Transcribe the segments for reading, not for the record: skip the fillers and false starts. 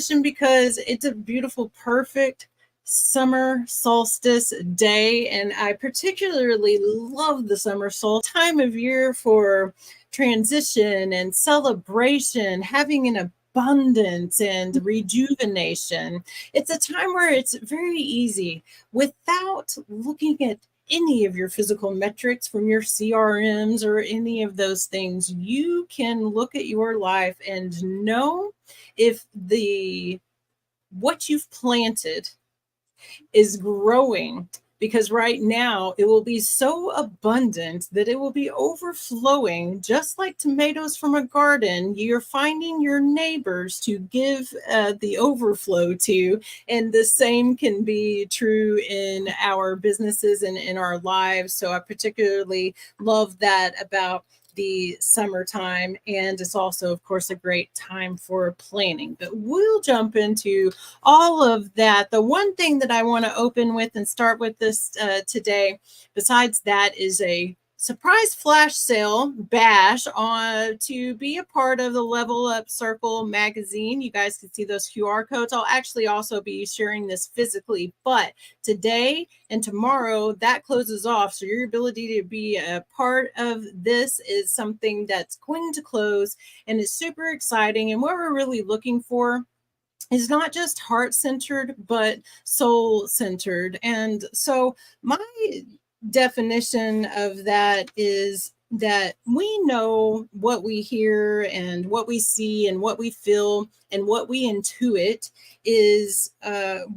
transition because it's a beautiful, perfect summer solstice day. And I particularly love the summer solstice time of year for transition and celebration, having an abundance and rejuvenation. It's a time where it's very easy without looking at any of your physical metrics from your CRMs or any of those things. You can look at your life and know if the what you've planted is growing, because right now it will be so abundant that it will be overflowing, just like tomatoes from a garden. You're finding your neighbors to give the overflow to, and the same can be true in our businesses and in our lives. So I particularly love that about the summertime, and it's also, of course, a great time for planning. But we'll jump into all of that. The one thing that I want to open with and start with this today, besides that, is a surprise flash sale bash on to be a part of the Level Up Circle magazine. You guys can see those QR codes. I'll actually also be sharing this physically, but today and tomorrow that closes off. So your ability to be a part of this is something that's going to close, and it's super exciting. And what we're really looking for is not just heart-centered, but soul-centered. And so my definition of that is that we know what we hear and what we see and what we feel and what we intuit is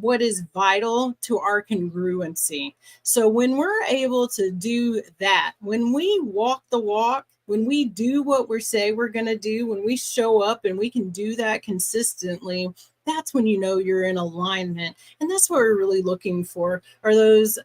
what is vital to our congruency. So when we're able to do that, when we walk the walk, when we do what we say we're going to do, when we show up and we can do that consistently, that's when you know you're in alignment. And that's what we're really looking for, are those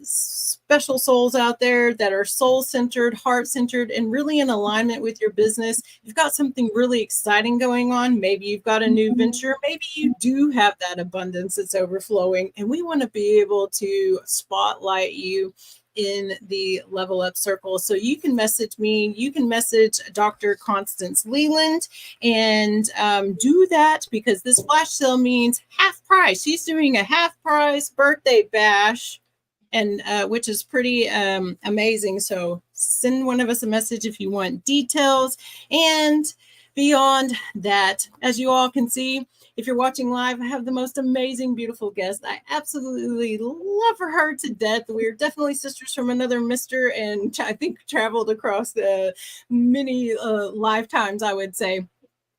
special souls out there that are soul-centered, heart-centered, and really in alignment with your business. You've got something really exciting going on. Maybe you've got a new venture. Maybe you do have that abundance that's overflowing, and we want to be able to spotlight you in the Level Up Circle. So you can message me, you can message Dr. Constance Leland, and do that, because this flash sale means half price. She's doing a half price birthday bash, and which is pretty amazing. So send one of us a message if you want details. And beyond that, as you all can see, if you're watching live, I have the most amazing, beautiful guest. I absolutely love her to death. We're definitely sisters from another mister, and I think traveled across many lifetimes, I would say.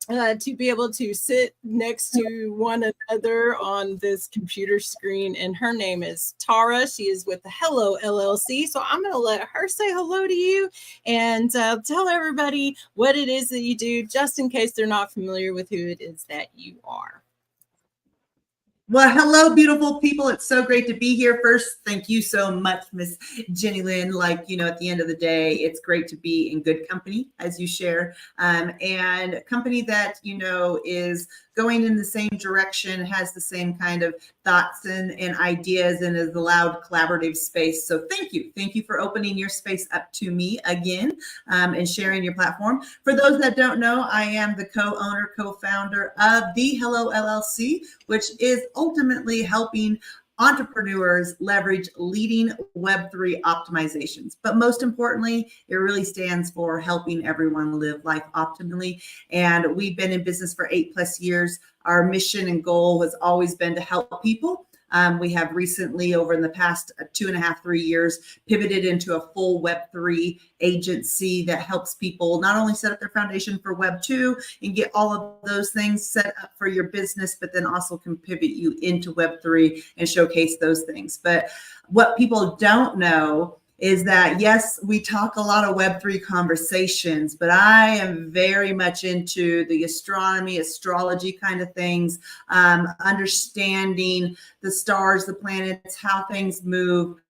To be able to sit next to one another on this computer screen. And her name is Tara. She is with the Hello LLC. So I'm going to let her say hello to you and tell everybody what it is that you do, just in case they're not familiar with who it is that you are. Well, hello, beautiful people. It's so great to be here. First, thank you so much, Miss Jenny Lynn. Like, you know, at the end of the day, it's great to be in good company, as you share, and a company that, you know, is going in the same direction, has the same kind of thoughts and ideas, and is a loud collaborative space. So thank you. Thank you for opening your space up to me again, and sharing your platform. For those that don't know, I am the co-owner, co-founder of the Hello LLC, which is ultimately helping entrepreneurs leverage leading Web3 optimizations. But most importantly, it really stands for helping everyone live life optimally. And we've been in business for 8+ years. Our mission and goal has always been to help people. We have recently, over in the past 2.5, 3 years, pivoted into a full Web3 agency that helps people not only set up their foundation for Web 2 and get all of those things set up for your business, but then also can pivot you into Web3 and showcase those things. But what people don't know is that, yes, we talk a lot of Web3 conversations, but I am very much into the astronomy, astrology kind of things, understanding the stars, the planets, how things move.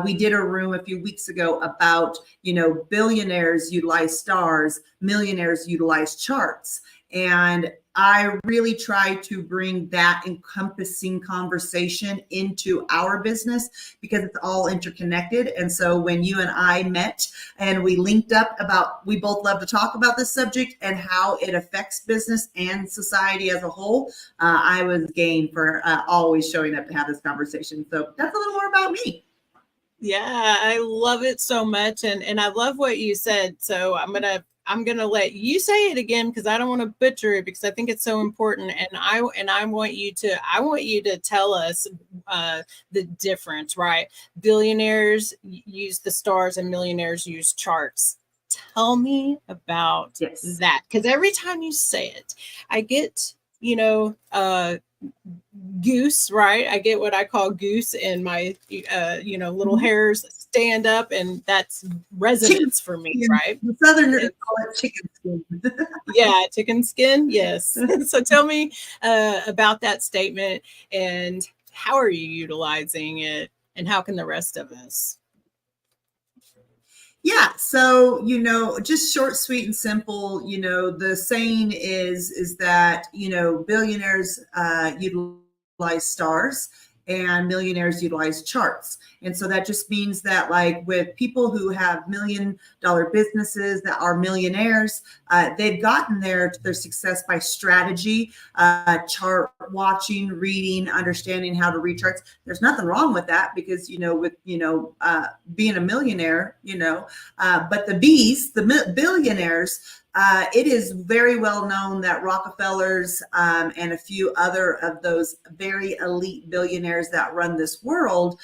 We did a room a few weeks ago about, you know, billionaires utilize stars, millionaires utilize charts. And I really try to bring that encompassing conversation into our business because it's all interconnected. And so when you and I met and we linked up we both love to talk about this subject and how it affects business and society as a whole, I was game for always showing up to have this conversation. So that's a little more about me. Yeah, I love it so much. And I love what you said. So I'm gonna let you say it again because I don't want to butcher it because I think it's so important. And I want you to tell us the difference, right? Billionaires use the stars and millionaires use charts. Tell me about that, because every time you say it, I get, goose, right? I get what I call goose, and my little hairs stand up, and that's resonance for me, right? The Southerners call it chicken skin. Yeah, chicken skin. Yes. So tell me about that statement, and how are you utilizing it, and how can the rest of us? Yeah. So, just short, sweet, and simple, the saying is that, billionaires utilize stars and millionaires utilize charts. And so that just means that, like, with people who have $1 million businesses that are millionaires, they've gotten their success by strategy, chart watching, reading, understanding how to read charts. There's nothing wrong with that because, being a millionaire, but the billionaires, it is very well known that Rockefellers and a few other of those very elite billionaires that run this world,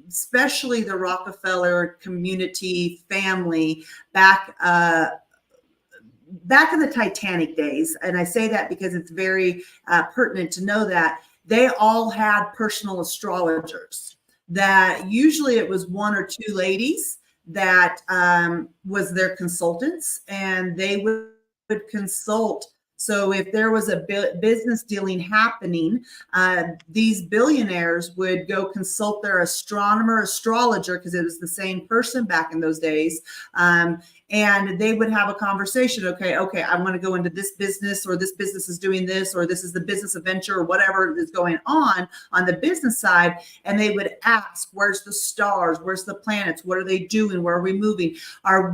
especially the Rockefeller community family back in the Titanic days. And I say that because it's very pertinent to know that they all had personal astrologers, that usually it was one or two ladies that was their consultants, and they would consult. So if there was a business dealing happening, these billionaires would go consult their astrologer, because it was the same person back in those days. And they would have a conversation. Okay, I want to go into this business, or this business is doing this, or this is the business adventure, or whatever is going on the business side. And they would ask, where's the stars? Where's the planets? What are they doing? Where are we moving?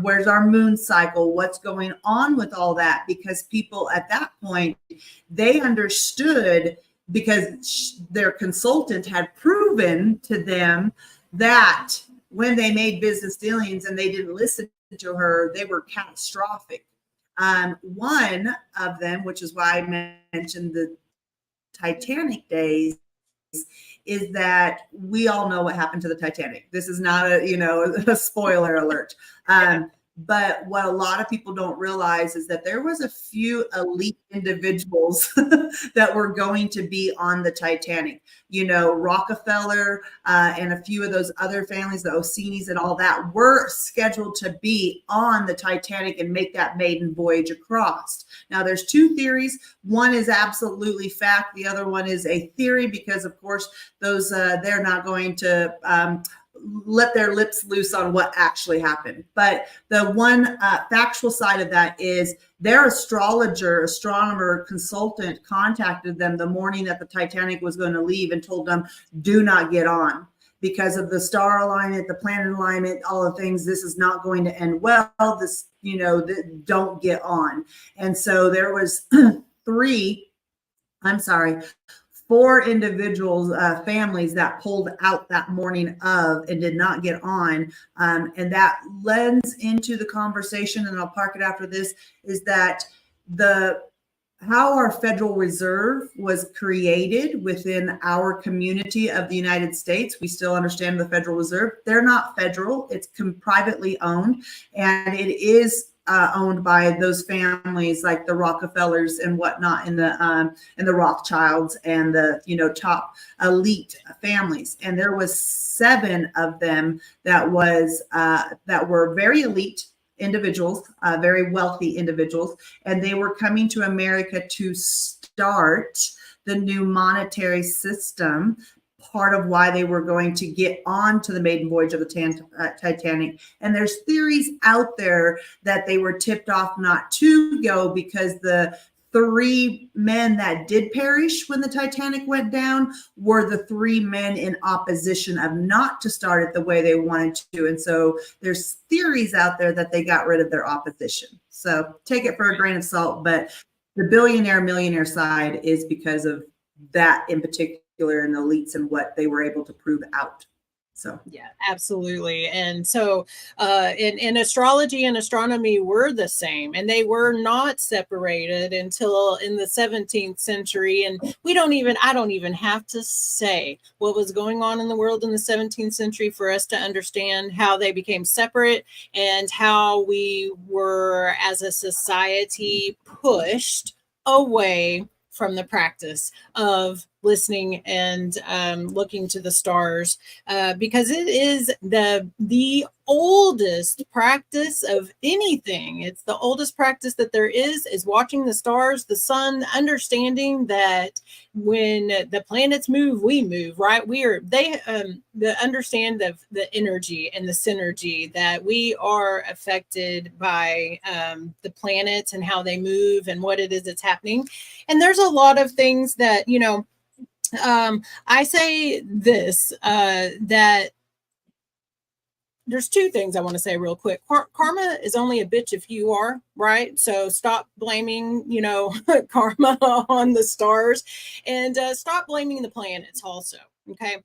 Where's our moon cycle? What's going on with all that? Because people at that point, they understood, because their consultant had proven to them that when they made business dealings and they didn't listen to her, they were catastrophic. One of them, which is why I mentioned the Titanic days, is that we all know what happened to the Titanic. This is not a spoiler alert. But what a lot of people don't realize is that there was a few elite individuals that were going to be on the Titanic. Rockefeller and a few of those other families, the Orsini's and all that, were scheduled to be on the Titanic and make that maiden voyage across. Now, there's two theories. One is absolutely fact. The other one is a theory, because, of course, those they're not going to let their lips loose on what actually happened. But the one factual side of that is their astronomer, consultant contacted them the morning that the Titanic was going to leave and told them, do not get on. Because of the star alignment, the planet alignment, all the things, this is not going to end well. This, don't get on. And so there was four individuals, families that pulled out that morning of and did not get on. And that lends into the conversation, and I'll park it after this, is that how our Federal Reserve was created within our community of the United States. We still understand the Federal Reserve. They're not federal. It's privately owned, and it is owned by those families like the Rockefellers and whatnot, and the Rothschilds and the top elite families. And there was 7 of them that were very elite individuals, very wealthy individuals, and they were coming to America to start the new monetary system. Part of why they were going to get on to the maiden voyage of the Titanic. And there's theories out there that they were tipped off not to go because the three men that did perish when the Titanic went down were the three men in opposition of not to start it the way they wanted to. And so there's theories out there that they got rid of their opposition. So take it for a grain of salt. But the billionaire millionaire side is because of that in particular, and the elites and what they were able to prove out. So yeah, absolutely. And so in astrology and astronomy were the same, and they were not separated until in the 17th century. And I don't even have to say what was going on in the world in the 17th century for us to understand how they became separate and how we were as a society pushed away from the practice of listening and looking to the stars, because it is the oldest practice of anything. It's the oldest practice that there is watching the stars, the sun, understanding that when the planets move, we move, right? Understand of the energy and the synergy that we are affected by the planets and how they move and what it is that's happening. And there's a lot of things that, I say this, that there's two things I want to say real quick. Karma is only a bitch if you are, right? So stop blaming, karma on the stars, and stop blaming the planets also. Okay.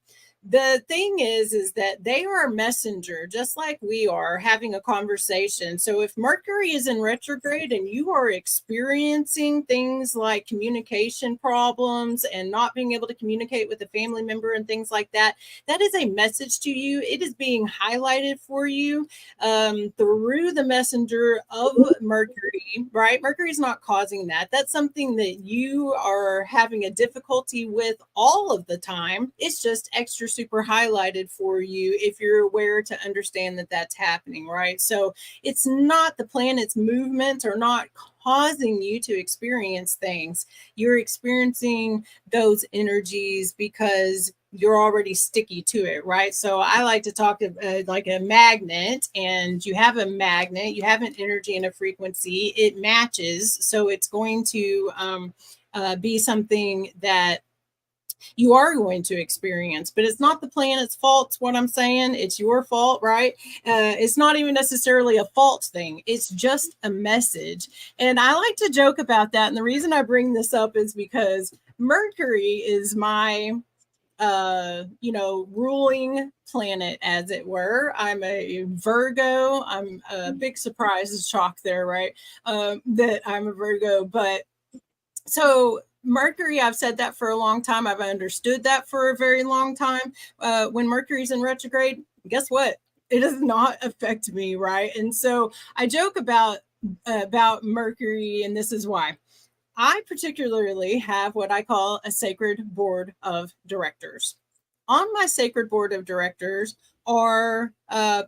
The thing is that they are a messenger, just like we are having a conversation. So if Mercury is in retrograde and you are experiencing things like communication problems and not being able to communicate with a family member and things like that, that is a message to you. It is being highlighted for you through the messenger of Mercury, right? Mercury is not causing that. That's something that you are having a difficulty with all of the time. It's just extra super highlighted for you if you're aware to understand that that's happening, right? So it's not the planet's movements are not causing you to experience things. You're experiencing those energies because you're already sticky to it, right? So I like to talk like a magnet, and you have a magnet, you have an energy and a frequency, it matches. So it's going to be something that you are going to experience, but it's not the planet's fault. It's what I'm saying. It's your fault, right? It's not even necessarily a fault thing. It's just a message. And I like to joke about that. And the reason I bring this up is because Mercury is my ruling planet, as it were. I'm a Virgo. I'm a big surprise shock there, right? That I'm a Virgo. But so Mercury, I've said that for a long time. I've understood that for a very long time. When Mercury's in retrograde, guess what? It does not affect me, right? And so I joke about Mercury, and this is why. I particularly have what I call a sacred board of directors. On my sacred board of directors are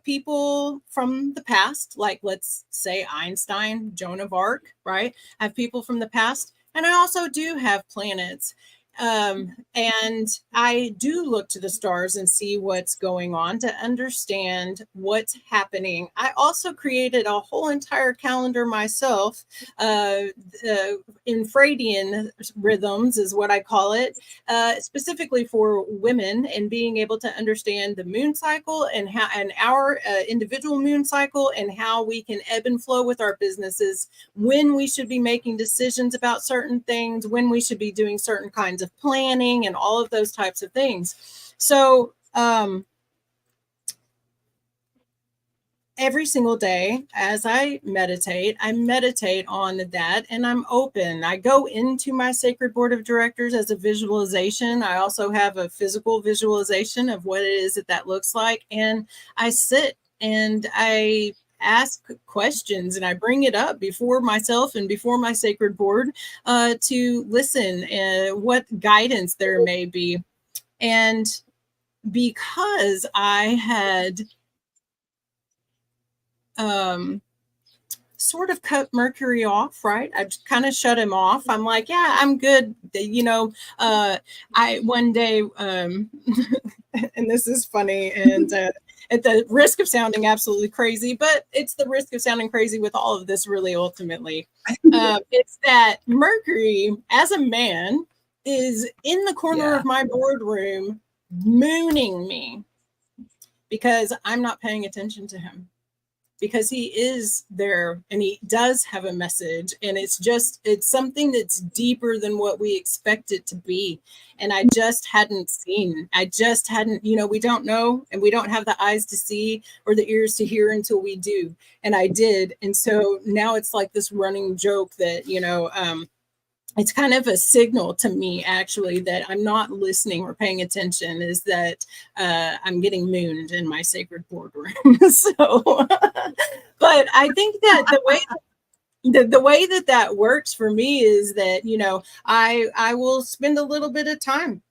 people from the past, like let's say Einstein, Joan of Arc, right? I have people from the past. And I also do have planets. And I do look to the stars and see what's going on to understand what's happening. I also created a whole entire calendar myself, infradian rhythms is what I call it, specifically for women, and being able to understand the moon cycle and how, and our individual moon cycle, and how we can ebb and flow with our businesses, when we should be making decisions about certain things, when we should be doing certain kinds of planning, and all of those types of things. So every single day as I meditate on that, and I'm open. I go into my sacred board of directors as a visualization. I also have a physical visualization of what it is that looks like. And I sit and I ask questions, and I bring it up before myself and before my sacred board to listen what guidance there may be. And because I had sort of cut Mercury off, right? I just kind of shut him off. I'm like, yeah, I'm good. I one day, and this is funny, and at the risk of sounding absolutely crazy, but it's the risk of sounding crazy with all of this really ultimately. It's that Mercury, as a man, is in the corner of my boardroom mooning me because I'm not paying attention to him, because he is there and he does have a message, and it's something that's deeper than what we expect it to be. And I just hadn't, we don't know, and we don't have the eyes to see or the ears to hear until we do. And I did. And so now it's like this running joke that, it's kind of a signal to me, actually, that I'm not listening or paying attention, is that I'm getting mooned in my sacred boardroom. So, but I think that the way that works for me is that, I will spend a little bit of time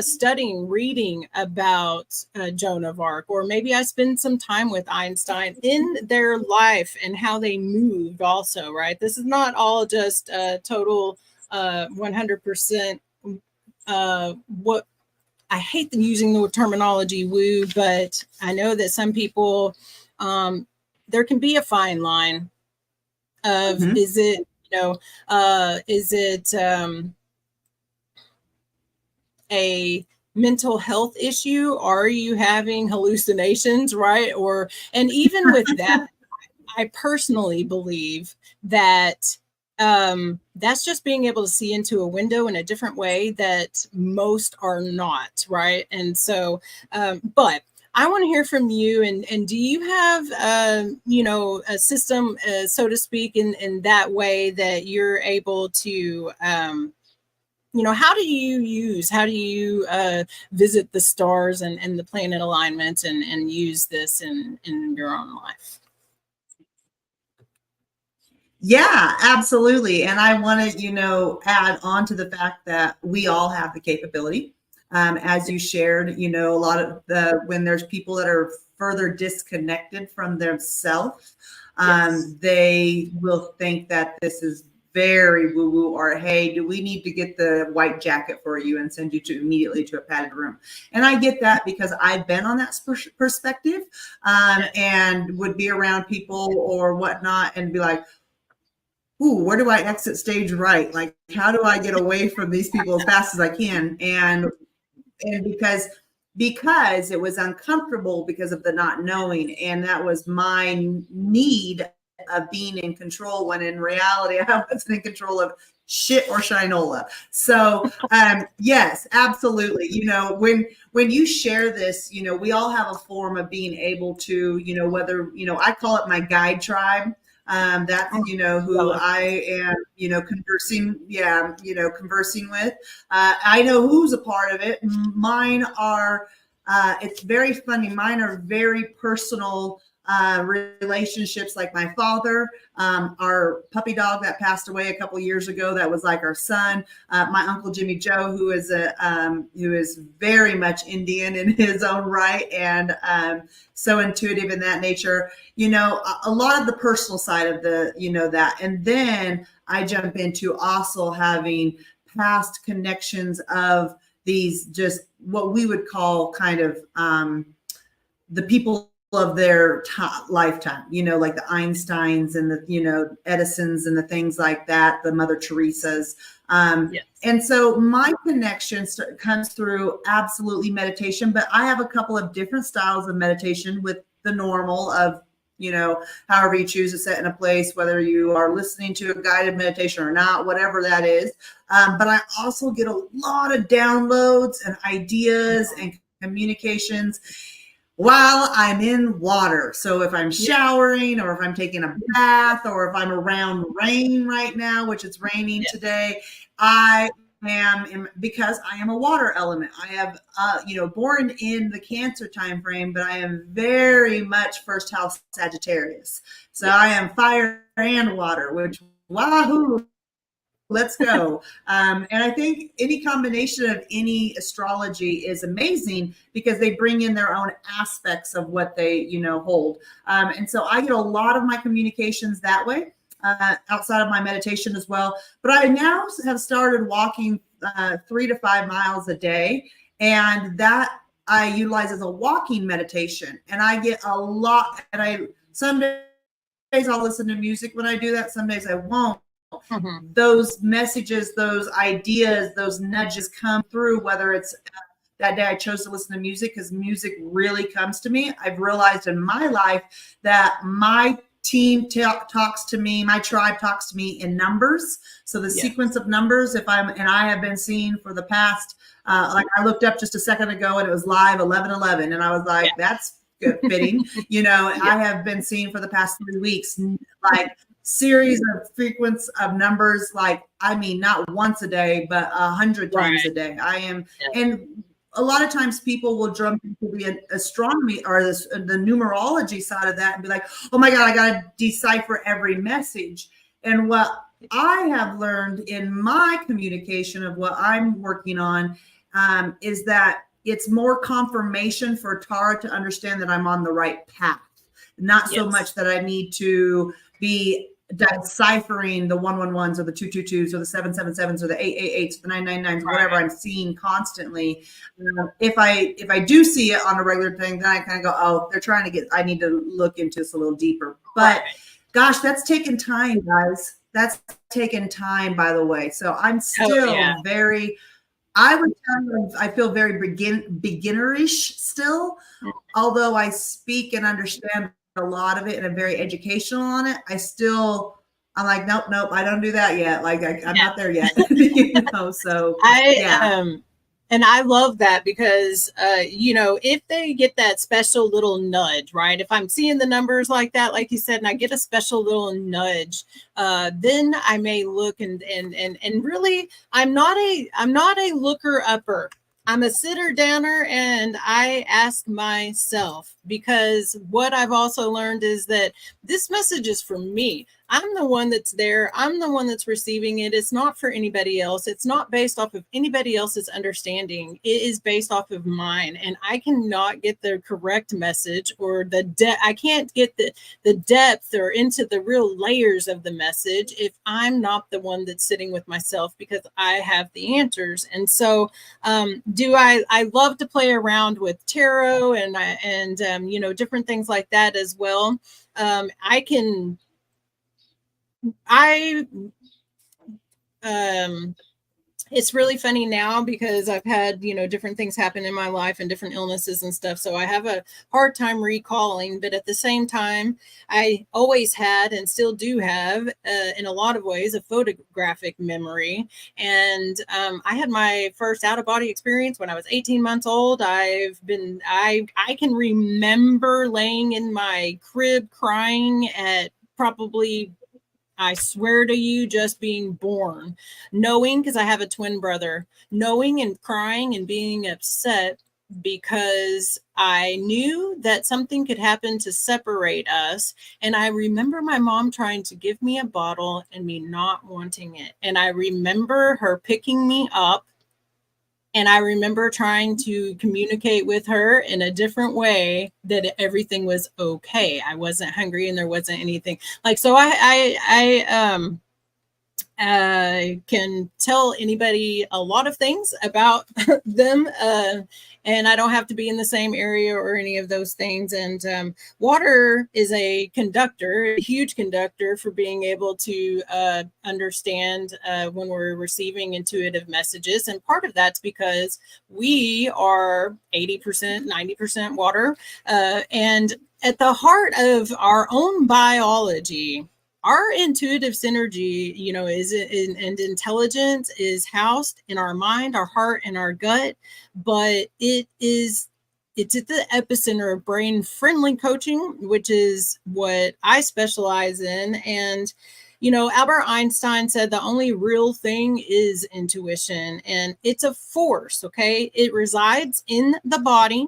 studying, reading about Joan of Arc, or maybe I spend some time with Einstein in their life and how they moved also, right? This is not all just total 100% what I hate them using the terminology woo, but I know that some people, there can be a fine line of, is it, a mental health issue? Are you having hallucinations, right? And even with that, I personally believe that that's just being able to see into a window in a different way that most are not, right? And so, but I want to hear from you. And do you have, a system, so to speak, in that way that you're able to, how do you visit the stars and the planet alignment and use this in your own life? Yeah, absolutely. And I want to, add on to the fact that we all have the capability. As you shared, a lot of when there's people that are further disconnected from themselves, they will think that this is very woo-woo, or, hey, do we need to get the white jacket for you and send you immediately to a padded room? And I get that, because I've been on that perspective, and would be around people or whatnot and be like, ooh, where do I exit stage right? Like, how do I get away from these people as fast as I can? And because it was uncomfortable because of the not knowing, and that was my need of being in control, when in reality I wasn't in control of shit or shinola. So yes, absolutely. When you share this, we all have a form of being able to, whether, I call it my guide tribe. That's, who I am, conversing with. I know who's a part of it. Mine are, it's very funny. Mine are very personal relationships, like my father, our puppy dog that passed away a couple years ago, that was like our son, my Uncle Jimmy Joe, who is very much Indian in his own right, and so intuitive in that nature. A lot of the personal side of the, that. And then I jump into also having past connections of these, just what we would call kind of the people of their lifetime, like the Einsteins and the, Edisons and the things like that, the Mother Teresas. And so my connection comes through absolutely meditation, but I have a couple of different styles of meditation, with the normal of, however you choose to sit in a place, whether you are listening to a guided meditation or not, whatever that is. But I also get a lot of downloads and ideas and communications while I'm in water. So if I'm showering, or if I'm taking a bath, or if I'm around rain right now, which it's raining today, I am because I am a water element. I have, born in the Cancer time frame, but I am very much first house Sagittarius. So I am fire and water, which, wahoo, let's go. And I think any combination of any astrology is amazing, because they bring in their own aspects of what they, hold. And so I get a lot of my communications that way, outside of my meditation as well. But I now have started walking 3 to 5 miles a day. And that I utilize as a walking meditation, and I get a lot. And some days I'll listen to music when I do that. Some days I won't. Mm-hmm. Those messages, those ideas, those nudges come through, whether it's that day I chose to listen to music because music really comes to me. I've realized in my life that my team talks to me, my tribe talks to me in numbers. So the sequence of numbers, and I have been seeing for the past, like I looked up just a second ago and it was live 1111. And I was like, that's good fitting. I have been seeing for the past 3 weeks, like series of frequency of numbers, like, I mean, not once a day, but 100 times a day. I am, and a lot of times people will jump into the astronomy or the numerology side of that and be like, oh my God, I got to decipher every message. And what I have learned in my communication of what I'm working on is that it's more confirmation for Tara to understand that I'm on the right path. Not so much that I need to be deciphering the 111s or the 222s or the 777s or the 888s or the 999s, whatever I'm seeing constantly. If I do see it on a regular thing, then I kind of go, oh, they're trying to I need to look into this a little deeper. But gosh, that's taken time, guys. That's taken time, by the way. So I'm still very, I would tell you, I feel very beginnerish still, although I speak and understand a lot of it and I'm very educational on it. I'm like, nope, I don't do that yet. Like I'm not there yet. So and I love that because, if they get that special little nudge, right? If I'm seeing the numbers like that, like you said, and I get a special little nudge, then I may look and really, I'm not a looker upper. I'm a sitter downer, and I ask myself, because what I've also learned is that this message is for me. I'm the one that's there. I'm the one that's receiving it. It's not for anybody else. It's not based off of anybody else's understanding. It is based off of mine. And I cannot get the correct message or I can't get the depth or into the real layers of the message if I'm not the one that's sitting with myself, because I have the answers. And so I love to play around with tarot and different things like that as well. It's really funny now because I've had, different things happen in my life and different illnesses and stuff. So I have a hard time recalling, but at the same time, I always had and still do have, in a lot of ways, a photographic memory. And I had my first out of body experience when I was 18 months old. I can remember laying in my crib crying at probably, I swear to you, just being born, knowing, because I have a twin brother, knowing and crying and being upset because I knew that something could happen to separate us. And I remember my mom trying to give me a bottle and me not wanting it. And I remember her picking me up. And I remember trying to communicate with her in a different way that everything was okay. I wasn't hungry and there wasn't anything like, so I can tell anybody a lot of things about them, and I don't have to be in the same area or any of those things. And water is a conductor, a huge conductor for being able to understand when we're receiving intuitive messages. And part of that's because we are 80%, 90% water. And at the heart of our own biology, our intuitive synergy, and intelligence is housed in our mind, our heart, and our gut. But it's at the epicenter of brain friendly coaching, which is what I specialize in. And, Albert Einstein said the only real thing is intuition, and it's a force. Okay. It resides in the body.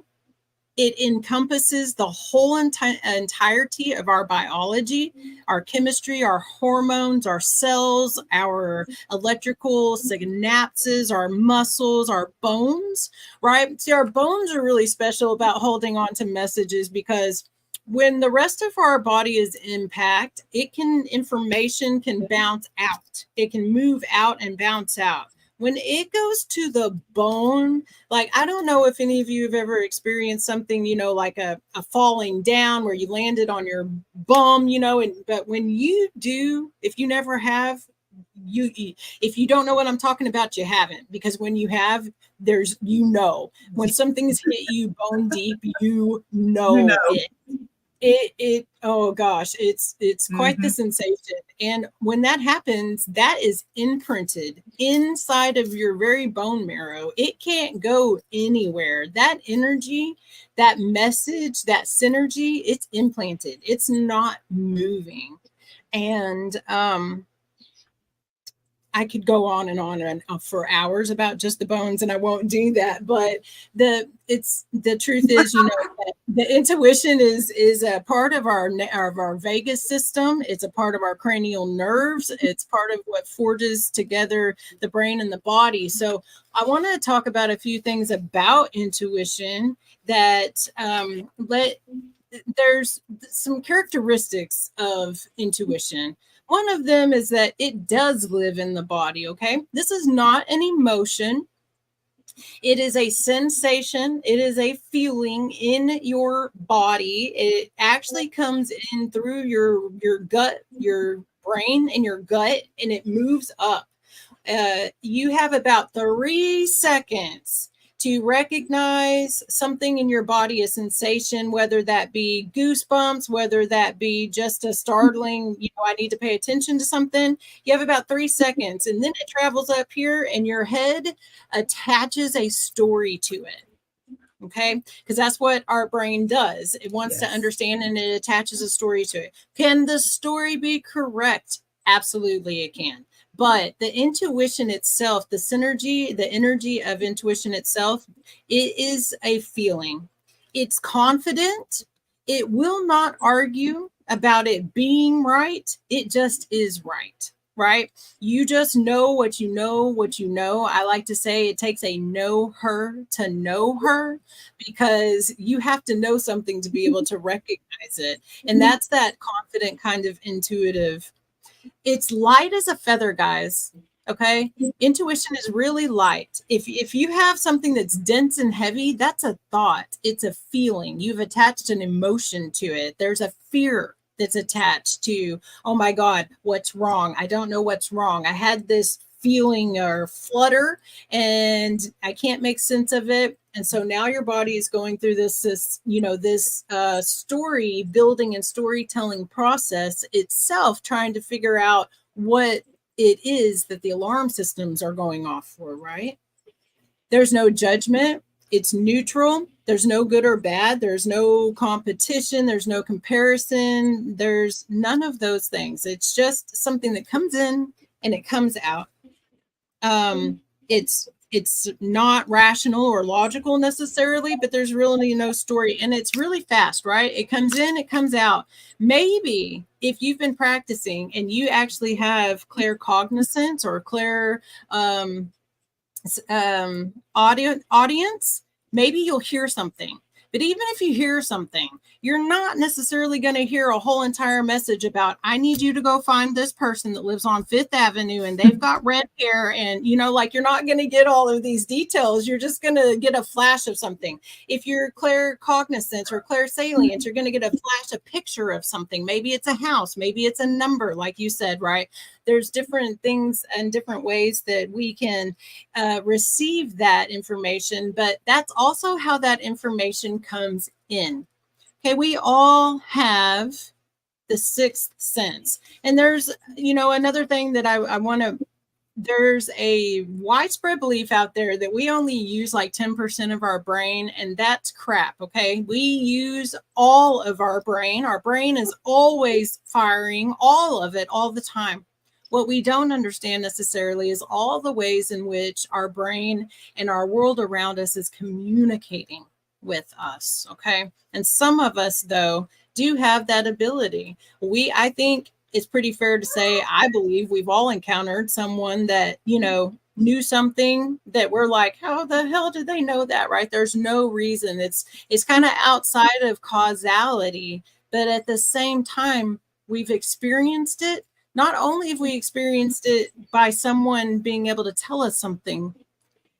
It encompasses the whole entirety of our biology, our chemistry, our hormones, our cells, our electrical synapses, our muscles, our bones, right? See, our bones are really special about holding on to messages, because when the rest of our body is impact, information can bounce out. It can move out and bounce out. When it goes to the bone, like, I don't know if any of you have ever experienced something, like a falling down where you landed on your bum, but when you do, if you never have, if you don't know what I'm talking about, you haven't, because when you have, there's, when something's hit you bone deep, You it. Oh gosh, it's quite the sensation. And when that happens, that is imprinted inside of your very bone marrow. It can't go anywhere. That energy, that message, that synergy, it's implanted. It's not moving. And I could go on and for hours about just the bones, and I won't do that. But the truth is, that the intuition is a part of our vagus system. It's a part of our cranial nerves. It's part of what forges together the brain and the body. So I want to talk about a few things about intuition that there's some characteristics of intuition. One of them is that it does live in the body, okay? This is not an emotion. It is a sensation. It is a feeling in your body. It actually comes in through your gut, your brain and your gut, and it moves up. You have about 3 seconds to recognize something in your body, a sensation, whether that be goosebumps, whether that be just a startling, I need to pay attention to something. You have about 3 seconds, and then it travels up here, and your head attaches a story to it. Okay, because that's what our brain does. It wants to understand, and it attaches a story to it. Can the story be correct? Absolutely, it can. But the intuition itself, the synergy, the energy of intuition itself, it is a feeling. It's confident. It will not argue about it being right. It just is right. Right? You just know what you know, what you know. I like to say it takes a know her to know her, because you have to know something to be able to recognize it. And that's that confident kind of intuitive. It's light as a feather, guys. Okay. Intuition is really light. If you have something that's dense and heavy, that's a thought. It's a feeling. You've attached an emotion to it. There's a fear that's attached to, oh my God, what's wrong? I don't know what's wrong. I had this feeling or flutter and I can't make sense of it. And so now your body is going through this story building and storytelling process itself, trying to figure out what it is that the alarm systems are going off for, right? There's no judgment. It's neutral. There's no good or bad. There's no competition. There's no comparison. There's none of those things. It's just something that comes in and it comes out. It's not rational or logical necessarily, but there's really no story, and it's really fast, right? It comes in, it comes out. Maybe if you've been practicing and you actually have claircognizance or audience, maybe you'll hear something. But even if you hear something, you're not necessarily going to hear a whole entire message about, I need you to go find this person that lives on Fifth Avenue and they've got red hair. And, like, you're not going to get all of these details. You're just going to get a flash of something. If you're claircognizant or clairsalient, you're going to get a flash, a picture of something. Maybe it's a house. Maybe it's a number, like you said, right? There's different things and different ways that we can receive that information, but that's also how that information comes in. Okay, we all have the sixth sense. And there's, another thing that I want to, there's a widespread belief out there that we only use like 10% of our brain, and that's crap. Okay, we use all of our brain. Our brain is always firing, all of it, all the time. What we don't understand necessarily is all the ways in which our brain and our world around us is communicating with us. Okay. And some of us, though, do have that ability. I think it's pretty fair to say, I believe we've all encountered someone that, knew something that we're like, how the hell did they know that? Right. There's no reason. It's kind of outside of causality, but at the same time, we've experienced it. Not only have we experienced it by someone being able to tell us something,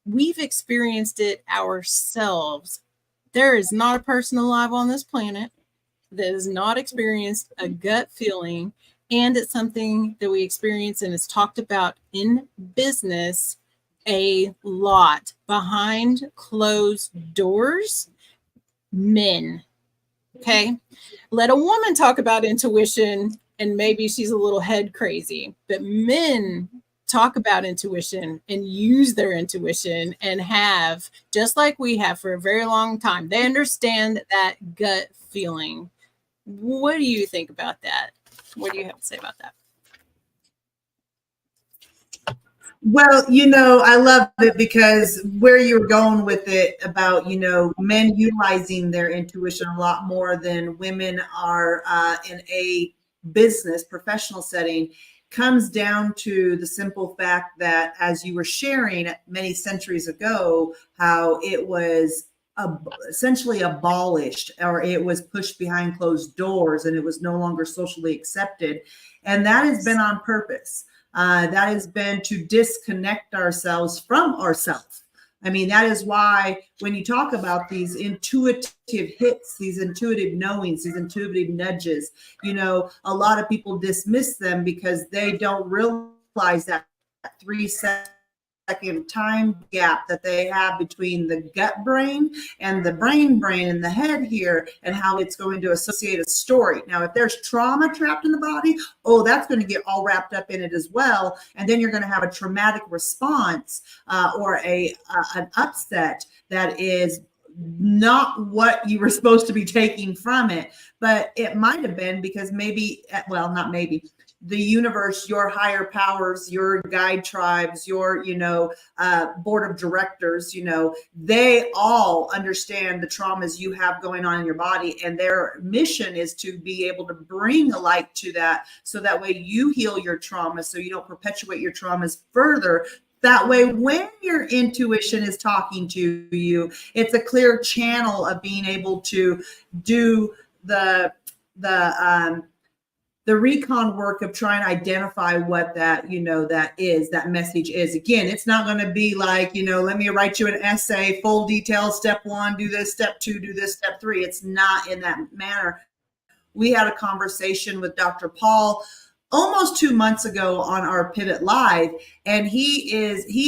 we've experienced it ourselves. There is not a person alive on this planet that has not experienced a gut feeling, and it's something that we experience and is talked about in business a lot behind closed doors. Men, okay? Let a woman talk about intuition and maybe she's a little head crazy, but men talk about intuition and use their intuition and have, just like we have for a very long time. They understand that gut feeling. What do you think about that? What do you have to say about that? Well, I love it because where you're going with it about, men utilizing their intuition a lot more than women are in a business professional setting comes down to the simple fact that, as you were sharing many centuries ago, how it was essentially abolished, or it was pushed behind closed doors and it was no longer socially accepted. And that has been on purpose. That has been to disconnect ourselves from ourselves. I mean, that is why when you talk about these intuitive hits, these intuitive knowings, these intuitive nudges, a lot of people dismiss them because they don't realize that 3 second time gap that they have between the gut brain and the brain in the head here, and how it's going to associate a story. Now, if there's trauma trapped in the body, that's going to get all wrapped up in it as well. And then you're going to have a traumatic response or an upset that is not what you were supposed to be taking from it. But it might have been because maybe, well, not maybe, the universe, your higher powers, your guide tribes, your, board of directors, they all understand the traumas you have going on in your body. And their mission is to be able to bring a light to that. So that way you heal your trauma, so you don't perpetuate your traumas further. That way, when your intuition is talking to you, it's a clear channel of being able to do the recon work of trying to identify what that message is. Again, it's not going to be like, let me write you an essay, full detail, step 1, do this, step 2, do this, step 3. It's not in that manner. We had a conversation with Dr. Paul almost 2 months ago on our Pivot Live, and he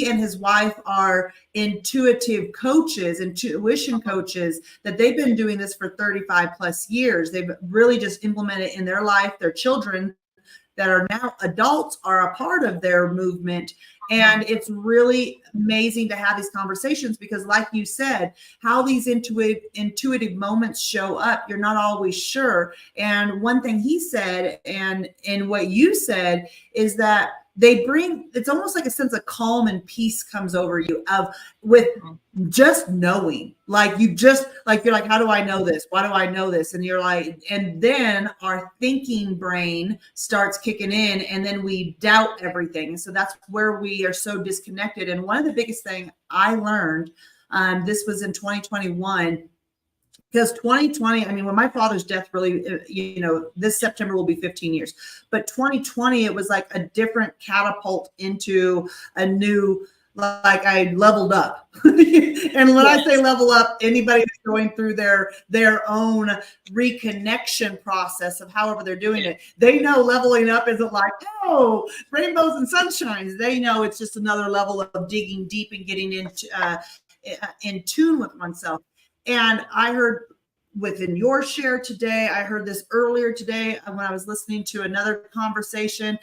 and his wife are intuition coaches, that they've been doing this for 35 plus years. They've really just implemented in their life. Their children that are now adults are a part of their movement. And it's really amazing to have these conversations because, like you said, how these intuitive moments show up, you're not always sure. And one thing he said, and what you said, is that it's almost like a sense of calm and peace comes over you with just knowing. Like you're like, how do I know this? Why do I know this? And you're like, and then our thinking brain starts kicking in, and then we doubt everything. And so that's where we are so disconnected. And one of the biggest thing I learned, this was in 2021, because 2020, I mean, when my father's death really, this September will be 15 years, but 2020, it was like a different catapult into a new, like I leveled up. And when I say level up, anybody that's going through their own reconnection process of however they're doing it, they know leveling up isn't like, oh, rainbows and sunshines. They know it's just another level of digging deep and getting into in tune with oneself. And I heard within your share today, I heard this earlier today when I was listening to another conversation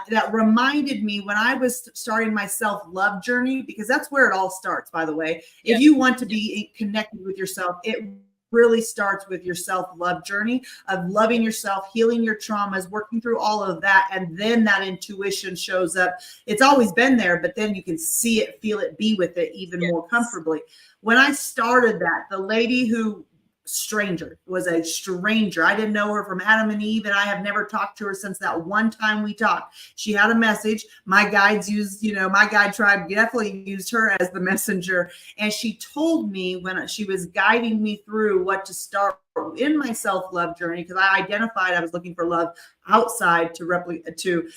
that reminded me when I was starting my self-love journey, because that's where it all starts, by the way. If you want to be connected with yourself, it really starts with your self-love journey of loving yourself, healing your traumas, working through all of that. And then that intuition shows up. It's always been there, but then you can see it, feel it, be with it even more comfortably. When I started that, the lady who stranger, was a stranger. I didn't know her from Adam and Eve, and I have never talked to her since that one time we talked. She had a message. My guides used, my guide tribe definitely used her as the messenger. And she told me when she was guiding me through what to start in my self-love journey, because I identified I was looking for love outside to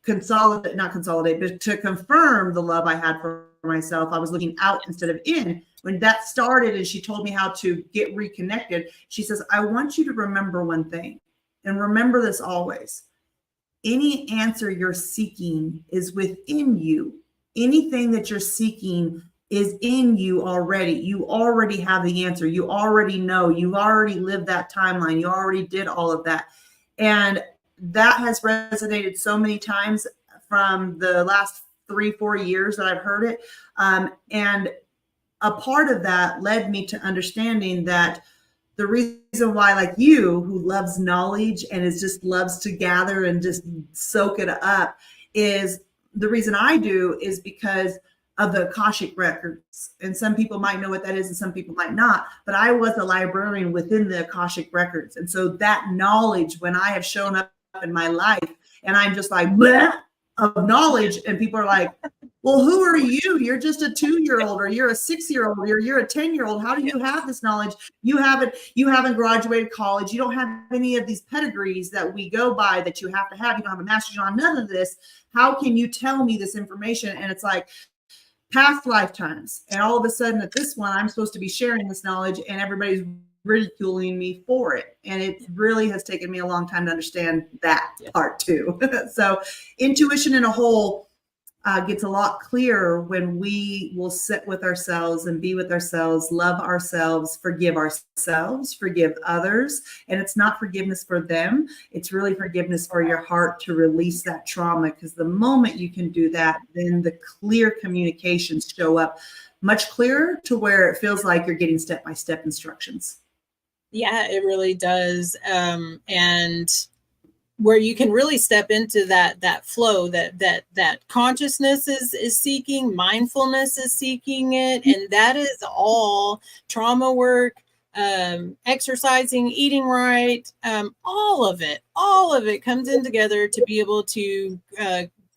consolidate, not consolidate, but to confirm the love I had for myself. I was looking out instead of in. When that started and she told me how to get reconnected, she says, I want you to remember one thing, and remember this always. Any answer you're seeking is within you. Anything that you're seeking is in you already. You already have the answer. You already know. You already lived that timeline. You already did all of that. And that has resonated so many times from the last 3-4 years that I've heard it. And a part of that led me to understanding that the reason why, like you, who loves knowledge and is just loves to gather and just soak it up, is the reason I do is because of the Akashic records. And some people might know what that is and some people might not, but I was a librarian within the Akashic records. And so that knowledge, when I have shown up in my life and I'm just like, bleh, of knowledge, and people are like, well, who are you? You're just a 2-year-old, or you're a 6-year-old, or you're a 10-year-old. How do you have this knowledge? You haven't graduated college. You don't have any of these pedigrees that we go by that you have to have. You don't have a master's, you don't have none of this. How can you tell me this information? And it's like past lifetimes. And all of a sudden at this one, I'm supposed to be sharing this knowledge and everybody's ridiculing me for it. And it really has taken me a long time to understand that part too. So intuition in a whole gets a lot clearer when we will sit with ourselves and be with ourselves, love ourselves, forgive others. And it's not forgiveness for them. It's really forgiveness for your heart to release that trauma. Because the moment you can do that, then the clear communications show up much clearer to where it feels like you're getting step-by-step instructions. Yeah, it really does. And where you can really step into that flow that consciousness is seeking, mindfulness is seeking it, and that is all trauma work, exercising, eating right, all of it comes in together to be able to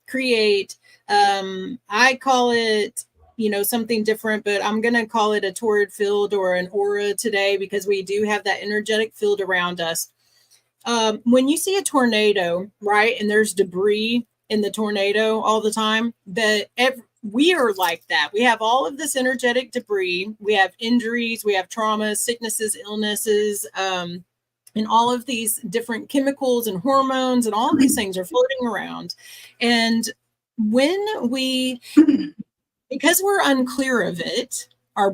create. I call it, something different, but I'm going to call it a torrid field or an aura today, because we do have that energetic field around us. When you see a tornado, right, and there's debris in the tornado all the time, we are like that. We have all of this energetic debris. We have injuries, we have traumas, sicknesses, illnesses, and all of these different chemicals and hormones and all of these things are floating around. And when because we're unclear of it, our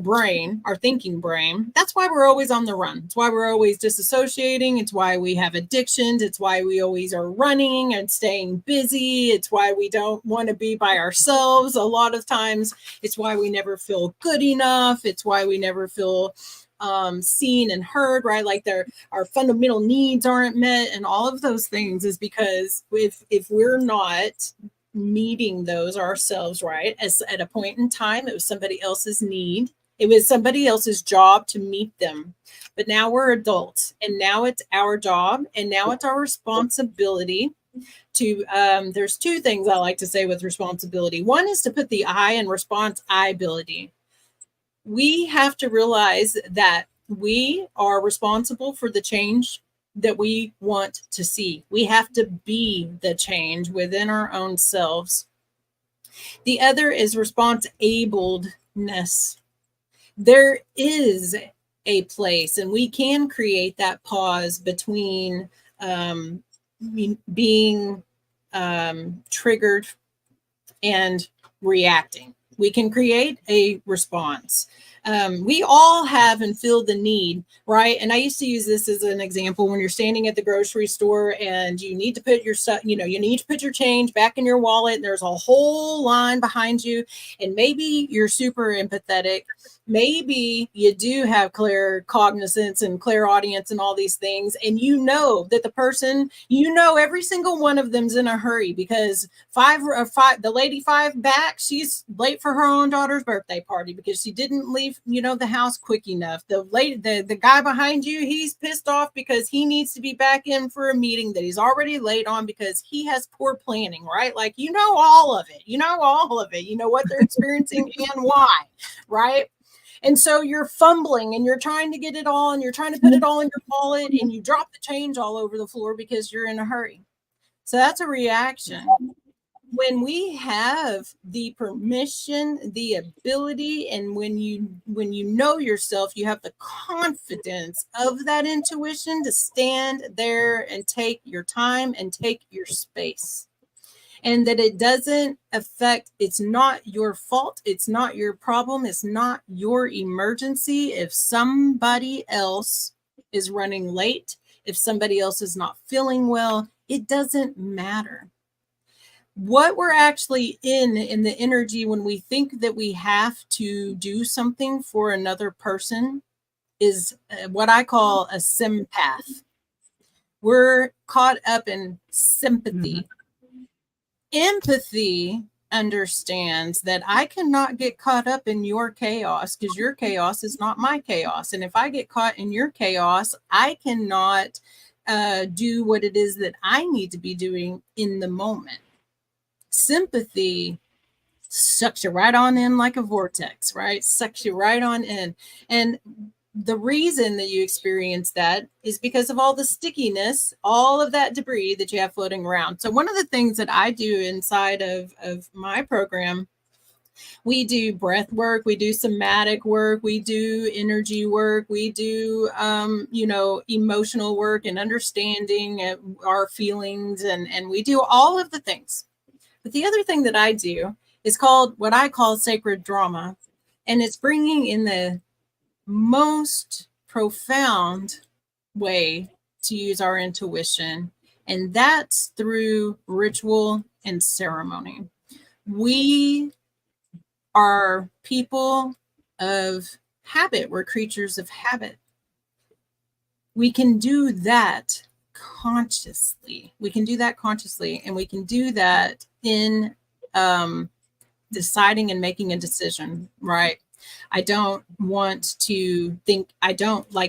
thinking brain, that's why we're always on the run. It's why we're always disassociating. It's why we have addictions. It's why we always are running and staying busy. It's why we don't want to be by ourselves. A lot of times it's why we never feel good enough. It's why we never feel seen and heard, right? Like our fundamental needs aren't met, and all of those things is because if we're not meeting those ourselves, right, as at a point in time it was somebody else's need, it was somebody else's job to meet them, but now we're adults and now it's our job and now it's our responsibility to there's two things I like to say with responsibility. One is to put the I in response ability. We have to realize that we are responsible for the change that we want to see. We have to be the change within our own selves. The other is response-abledness. There is a place, and we can create that pause between being triggered and reacting. We can create a response. We all have and feel the need, right? And I used to use this as an example when you're standing at the grocery store and you need to put your stuff, you need to put your change back in your wallet, and there's a whole line behind you. And maybe you're super empathetic. Maybe you do have clear cognizance and clairaudience and all these things. And that the person, every single one of them's in a hurry because the lady 5 back, she's late for her own daughter's birthday party because she didn't leave leave, the house quick enough. The guy behind you, he's pissed off because he needs to be back in for a meeting that he's already late on because he has poor planning, right? Like, all of it. All of it. You know what they're experiencing and why, right? And so you're fumbling and you're trying to get it all and you're trying to put it all in your wallet and you drop the change all over the floor because you're in a hurry. So that's a reaction. When we have the permission, the ability, and when you know yourself, you have the confidence of that intuition to stand there and take your time and take your space. And that it doesn't affect, it's not your fault, it's not your problem, it's not your emergency if somebody else is running late, if somebody else is not feeling well, it doesn't matter. What we're actually in the energy when we think that we have to do something for another person is what I call a sympath. We're caught up in sympathy. Empathy understands that I cannot get caught up in your chaos because your chaos is not my chaos. And if I get caught in your chaos, I cannot do what it is that I need to be doing in the moment. Sympathy sucks you right on in like a vortex, right? Sucks you right on in. And the reason that you experience that is because of all the stickiness, all of that debris that you have floating around. So one of the things that I do inside of my program, we do breath work, we do somatic work, we do energy work, we do, emotional work and understanding our feelings, and we do all of the things. But the other thing that I do is called what I call sacred drama, and it's bringing in the most profound way to use our intuition, and that's through ritual and ceremony. We are people of habit. We're creatures of habit. We can do that consciously. And we can do that in deciding and making a decision, right? I don't want to think,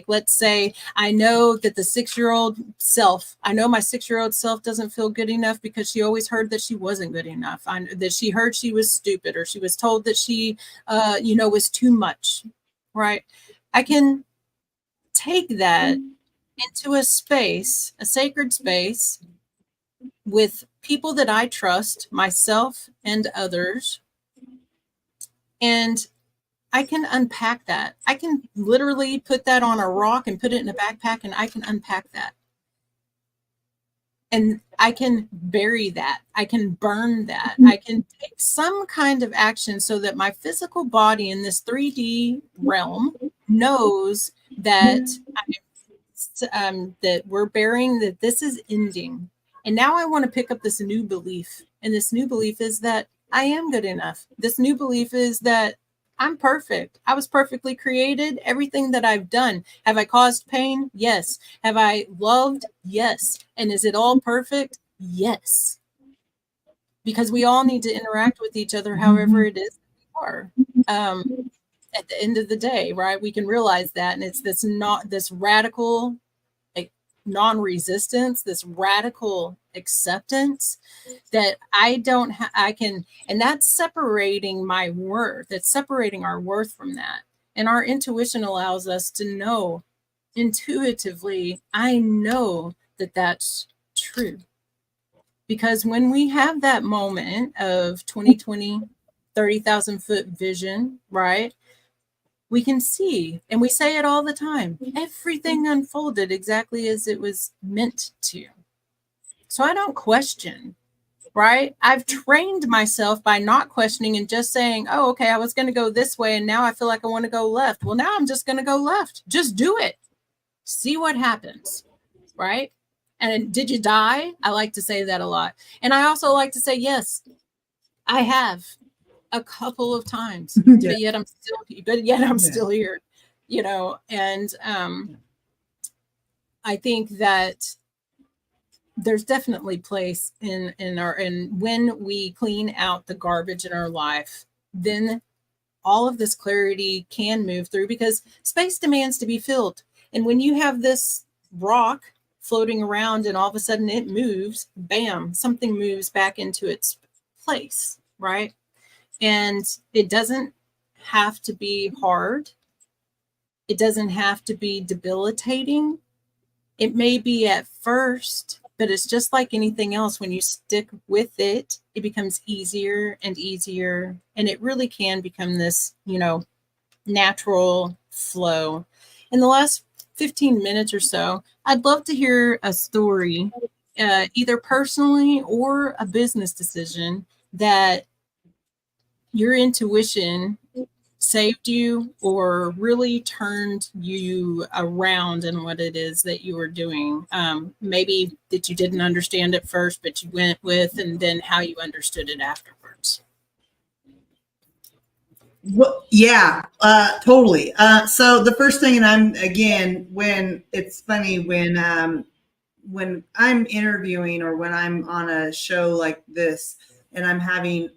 let's say, I know that the 6-year-old self, I know my 6-year-old self doesn't feel good enough because she always heard that she wasn't good enough. That she heard she was stupid, or she was told that she, was too much, right? I can take that into a space, a sacred space with people that I trust, myself and others, and I can unpack that. I can literally put that on a rock and put it in a backpack, and I can unpack that. And I can bury that. I can burn that. I can take some kind of action so that my physical body in this 3D realm knows that that we're burying, that this is ending. And now I want to pick up this new belief. And this new belief is that I am good enough. This new belief is that I'm perfect. I was perfectly created. Everything that I've done. Have I caused pain? Yes. Have I loved? Yes. And is it all perfect? Yes. Because we all need to interact with each other however it is we are. At the end of the day, right? We can realize that. And it's this radical non-resistance, this radical acceptance that and that's separating my worth. It's separating our worth from that. And our intuition allows us to know intuitively, I know that that's true. Because when we have that moment of 2020, 30,000 foot vision, right? We can see, and we say it all the time, everything unfolded exactly as it was meant to. So I don't question, right? I've trained myself by not questioning and just saying, oh, okay, I was going to go this way, and now I feel like I want to go left. Well, now I'm just going to go left. Just do it. See what happens, right? And did you die? I like to say that a lot. And I also like to say, yes, I have. A couple of times, but yet I'm still here, and I think that there's definitely place in when we clean out the garbage in our life, then all of this clarity can move through, because space demands to be filled. And when you have this rock floating around and all of a sudden it moves, bam, something moves back into its place, right? And it doesn't have to be hard. It doesn't have to be debilitating. It may be at first, but it's just like anything else. When you stick with it, it becomes easier and easier. And it really can become this, natural flow. In the last 15 minutes or so, I'd love to hear a story, either personally or a business decision, that your intuition saved you or really turned you around in what it is that you were doing. Maybe that you didn't understand at first, but you went with, and then how you understood it afterwards. Well, yeah, totally. So the first thing, and when it's funny when I'm interviewing or when I'm on a show like this and I'm having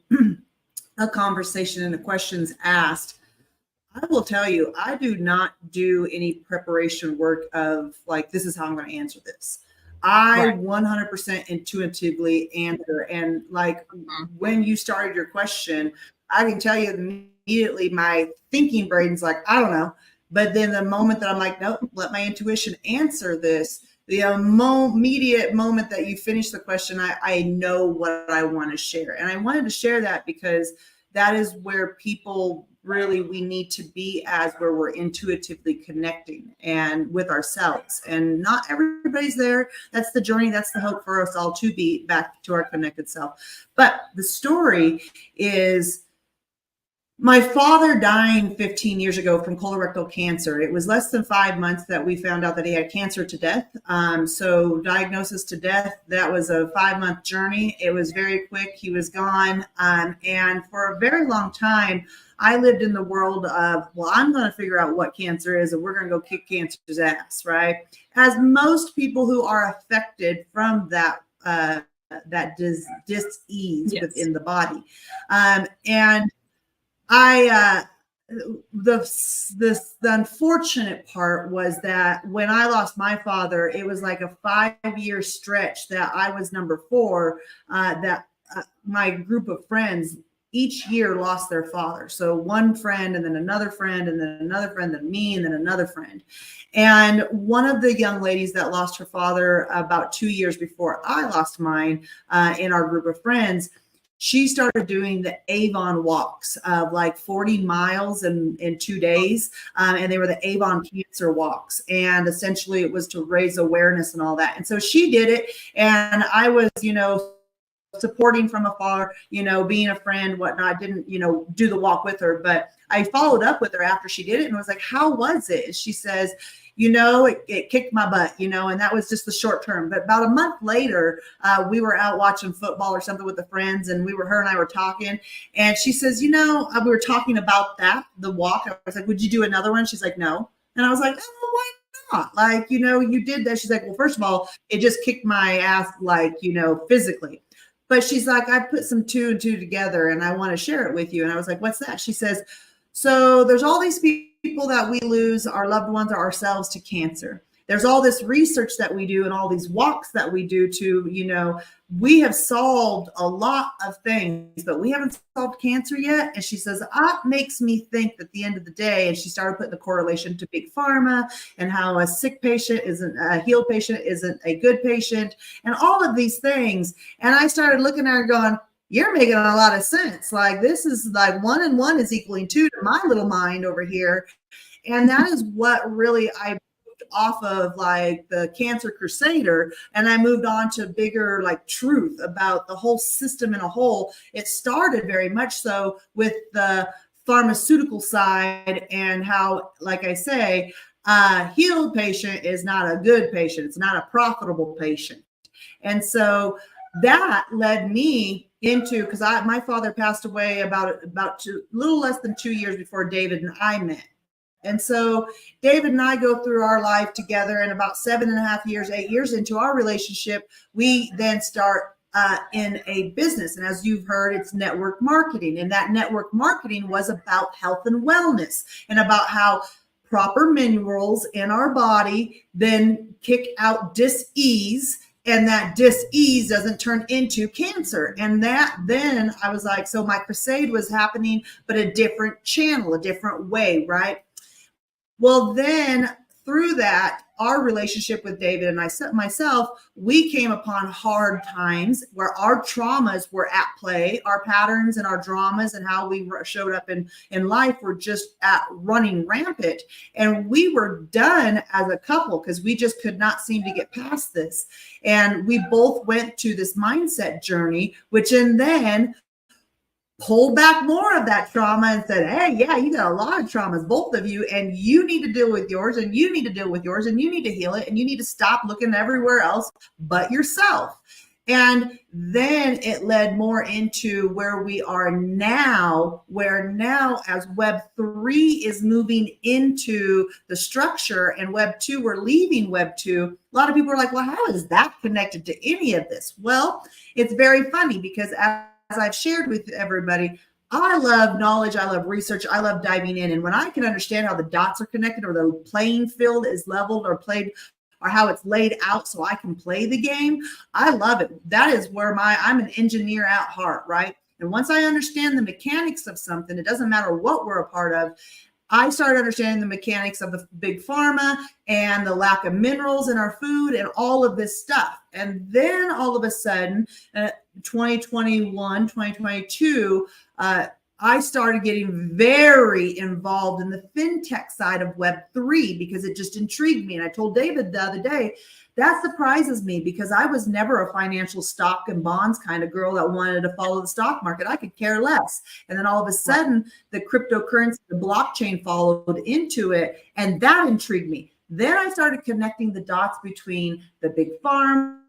a conversation and the questions asked, I will tell you, I do not do any preparation work of like, this is how I'm going to answer this. I 100% intuitively answer. And like when you started your question, I can tell you immediately my thinking brain's like, I don't know. But then the moment that I'm like, nope, let my intuition answer this, the immediate moment that you finish the question, I know what I want to share. And I wanted to share that because that is where people really, we need to be, as where we're intuitively connecting and with ourselves. And not everybody's there. That's the journey. That's the hope for us all, to be back to our connected self. But the story is my father dying 15 years ago from colorectal cancer. It was less than 5 months that we found out that he had cancer to death. So diagnosis to death, that was a 5-month journey. It was very quick. He was gone. And for a very long time, I lived in the world of, well, I'm going to figure out what cancer is and we're going to go kick cancer's ass, right? As most people who are affected from that dis-ease within the body. And the unfortunate part was that when I lost my father, it was like a 5-year stretch that I was number 4, that my group of friends each year lost their father. So one friend and then another friend and then another friend, then me and then another friend. And one of the young ladies that lost her father about 2 years before I lost mine, in our group of friends, she started doing the Avon walks of like 40 miles in 2 days. And they were the Avon cancer walks. And essentially it was to raise awareness and all that. And so she did it. And I was, supporting from afar, being a friend, whatnot. Didn't, do the walk with her, but I followed up with her after she did it and was like, how was it? She says, it kicked my butt, and that was just the short term. But about a month later, we were out watching football or something with the friends, and her and I were talking, and she says, we were talking about the walk. I was like, would you do another one? She's like, no. And I was like, oh, why not? Like, you did that. She's like, well, first of all, it just kicked my ass, like, physically. But she's like, I put some 2 and 2 together and I want to share it with you. And I was like, what's that? She says, so there's all these people that we lose, our loved ones or ourselves, to cancer. There's all this research that we do and all these walks that we do to, we have solved a lot of things, but we haven't solved cancer yet. And she says, that makes me think that at the end of the day, and she started putting the correlation to big pharma and how a sick patient isn't a healed patient, isn't a good patient, and all of these things. And I started looking at her going, you're making a lot of sense. Like, this is like 1 and 1 is equaling 2 to my little mind over here. And that is what really I moved off of, like the Cancer Crusader, and I moved on to bigger like truth about the whole system in a whole. It started very much so with the pharmaceutical side and how, like I say, a healed patient is not a good patient. It's not a profitable patient. And so that led me into, because my father passed away about little less than 2 years before David and I met. And so David and I go through our life together, and about 7.5 years, 8 years into our relationship, we then start in a business. And as you've heard, it's network marketing. And that network marketing was about health and wellness and about how proper minerals in our body then kick out dis-ease, and that dis-ease doesn't turn into cancer. And that then I was like, so my crusade was happening, but a different channel, a different way, right? Well, then through that, our relationship with David and myself, we came upon hard times where our traumas were at play, our patterns and our dramas and how we showed up in life were just at running rampant. And we were done as a couple because we just could not seem to get past this. And we both went to this mindset journey, which and then pulled back more of that trauma and said, hey, yeah, you got a lot of traumas, both of you, and you need to deal with yours, and you need to deal with yours, and you need to heal it, and you need to stop looking everywhere else but yourself. And then it led more into where we are now, where now as Web3 is moving into the structure and Web2, we're leaving Web2. A lot of people are like, well, how is that connected to any of this? Well, it's very funny because as I've shared with everybody, I love knowledge, I love research, I love diving in. And when I can understand how the dots are connected or the playing field is leveled or played or how it's laid out so I can play the game, I love it. That is where I'm an engineer at heart, right? And once I understand the mechanics of something, it doesn't matter what we're a part of. I started understanding the mechanics of the big pharma and the lack of minerals in our food and all of this stuff. And then all of a sudden, 2021, 2022, I started getting very involved in the fintech side of Web3 because it just intrigued me. And I told David the other day, that surprises me because I was never a financial stock and bonds kind of girl that wanted to follow the stock market. I could care less. And then all of a sudden, the cryptocurrency, the blockchain followed into it. And that intrigued me. Then I started connecting the dots between the big pharma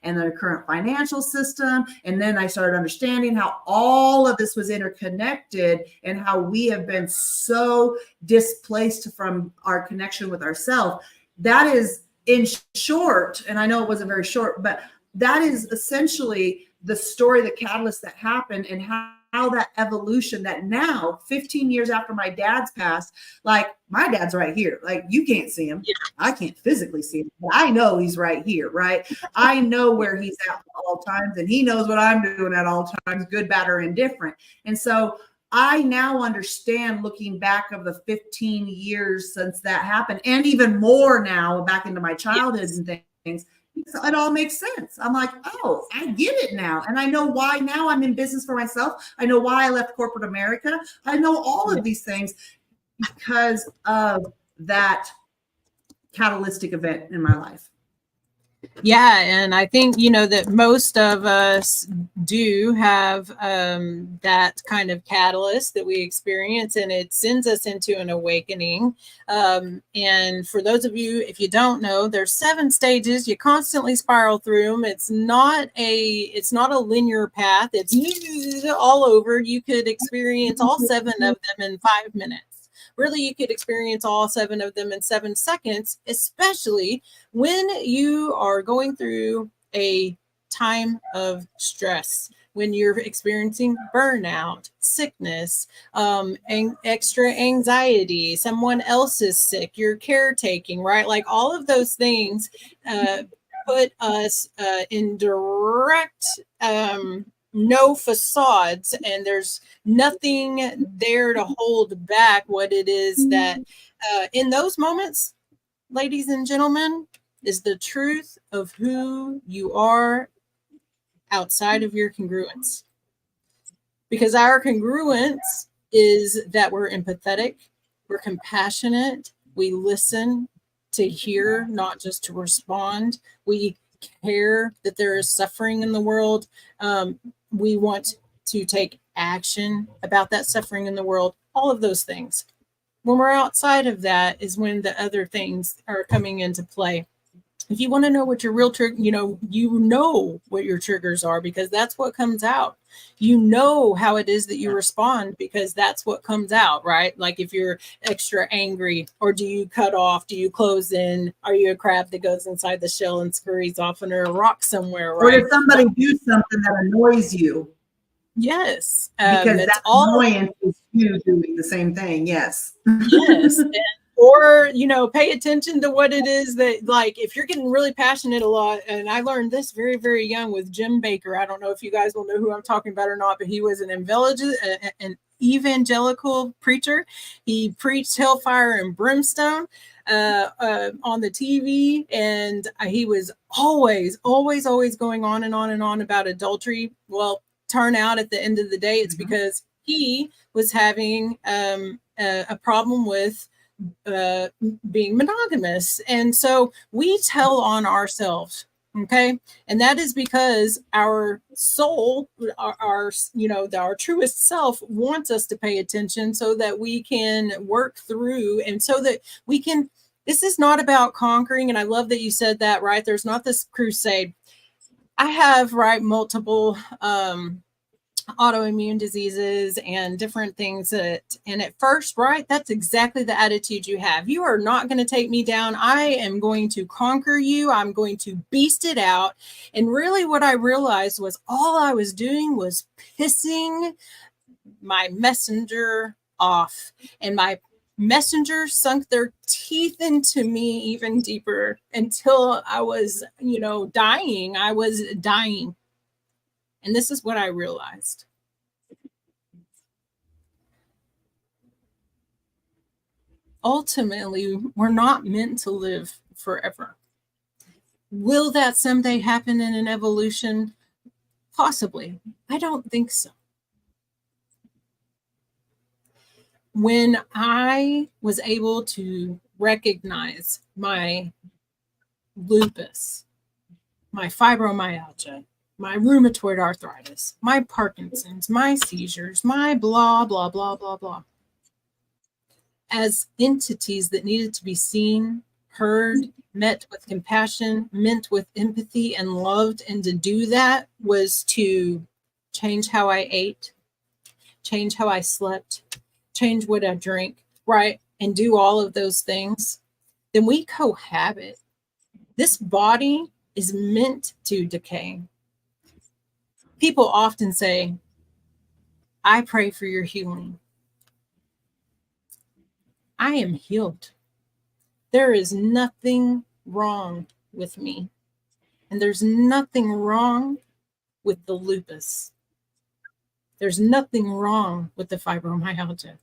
and the current financial system. And then I started understanding how all of this was interconnected and how we have been so displaced from our connection with ourselves. That is, in short, and I know it wasn't very short, but that is essentially the story, the catalyst that happened and how that evolution that now 15 years after my dad's passed, like my dad's right here. Like you can't see him. Yeah. I can't physically see him, but I know he's right here, right? I know where he's at all times and he knows what I'm doing at all times, good, bad, or indifferent. And so I now understand looking back of the 15 years since that happened and even more now back into my childhood and things. It all makes sense. I'm like, oh, I get it now. And I know why now I'm in business for myself. I know why I left corporate America. I know all of these things because of that catalytic event in my life. Yeah, and I think, that most of us do have that kind of catalyst that we experience, and it sends us into an awakening. And for those of you, if you don't know, there's 7 stages. You constantly spiral through them. It's not a linear path. It's all over. You could experience all 7 of them in 5 minutes. Really, you could experience all 7 of them in 7 seconds, especially when you are going through a time of stress, when you're experiencing burnout, sickness, extra anxiety, someone else is sick, you're caretaking, right? Like all of those things put us in direct no facades, and there's nothing there to hold back what it is that in those moments, ladies and gentlemen, is the truth of who you are outside of your congruence. Because our congruence is that we're empathetic, we're compassionate, we listen to hear, not just to respond. We care that there is suffering in the world. We want to take action about that suffering in the world, all of those things. When we're outside of that is when the other things are coming into play. If you want to know what your real trigger, you know what your triggers are, because that's what comes out. You know how it is that you respond, because that's what comes out, right? Like if you're extra angry, or do you cut off? Do you close in? Are you a crab that goes inside the shell and scurries off under a rock somewhere, Or right? does somebody do something that annoys you? Yes. Because It's that all, annoyance is you doing the same thing. Yes. yes. Or, pay attention to what it is that, like, if you're getting really passionate a lot. And I learned this very, very young with Jim Baker. I don't know if you guys will know who I'm talking about or not, but he was an evangelical preacher. He preached hellfire and brimstone on the TV. And he was always, always, always going on and on and on about adultery. Well, turn out at the end of the day, it's because he was having a problem with being monogamous. And so we tell on ourselves. Okay. And that is because our soul, our truest self wants us to pay attention so that we can work through, and so that we can, this is not about conquering. And I love that you said that, right? There's not this crusade. I have, right, multiple autoimmune diseases and different things and at first, right, that's exactly the attitude you have. You are not going to take me down. I am going to conquer you. I'm going to beast it out. And really what I realized was all I was doing was pissing my messenger off, and my messenger sunk their teeth into me even deeper until I was, dying. I was dying. And this is what I realized. Ultimately, we're not meant to live forever. Will that someday happen in an evolution? Possibly. I don't think so. When I was able to recognize my lupus, my fibromyalgia, my rheumatoid arthritis, my Parkinson's, my seizures, my blah, blah, blah, blah, blah, as entities that needed to be seen, heard, met with compassion, met with empathy, and loved. And to do that was to change how I ate, change how I slept, change what I drank, right? And do all of those things. Then we cohabit. This body is meant to decay. People often say, I pray for your healing. I am healed. There is nothing wrong with me. And there's nothing wrong with the lupus. There's nothing wrong with the fibromyalgia.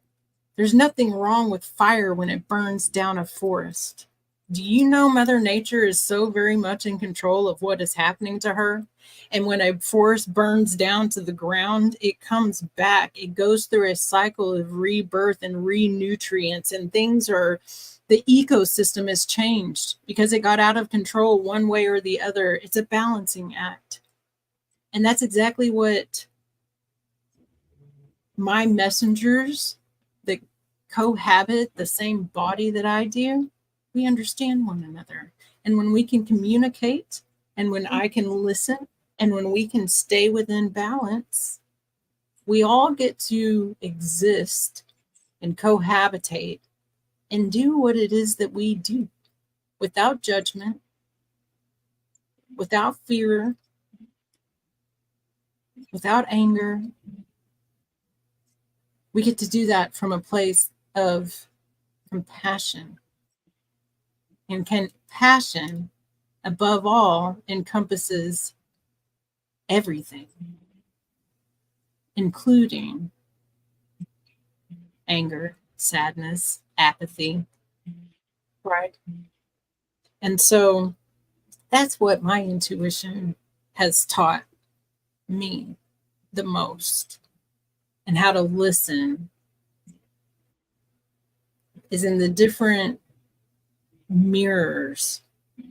There's nothing wrong with fire when it burns down a forest. Do you know Mother Nature is so very much in control of what is happening to her? And when a forest burns down to the ground, it comes back. It goes through a cycle of rebirth and re-nutrients, and the ecosystem has changed because it got out of control one way or the other. It's a balancing act. And that's exactly what my messengers that cohabit the same body that I do, we understand one another. And when we can communicate, and when I can listen, and when we can stay within balance, we all get to exist and cohabitate and do what it is that we do without judgment, without fear, without anger. We get to do that from a place of compassion. And compassion, above all, encompasses everything, including anger, sadness, apathy, right? And so that's what my intuition has taught me the most. And how to listen is in the different mirrors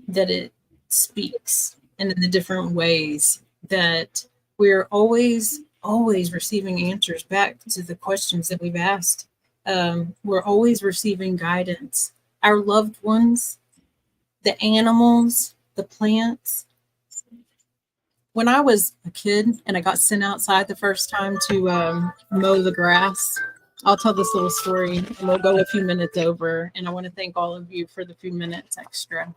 that it speaks, and in the different ways that we're always receiving answers back to the questions that we've asked. We're always receiving guidance. Our loved ones, the animals, the plants. When I was a kid and I got sent outside the first time to mow the grass, I'll tell this little story and we'll go a few minutes over. And I want to thank all of you for the few minutes extra.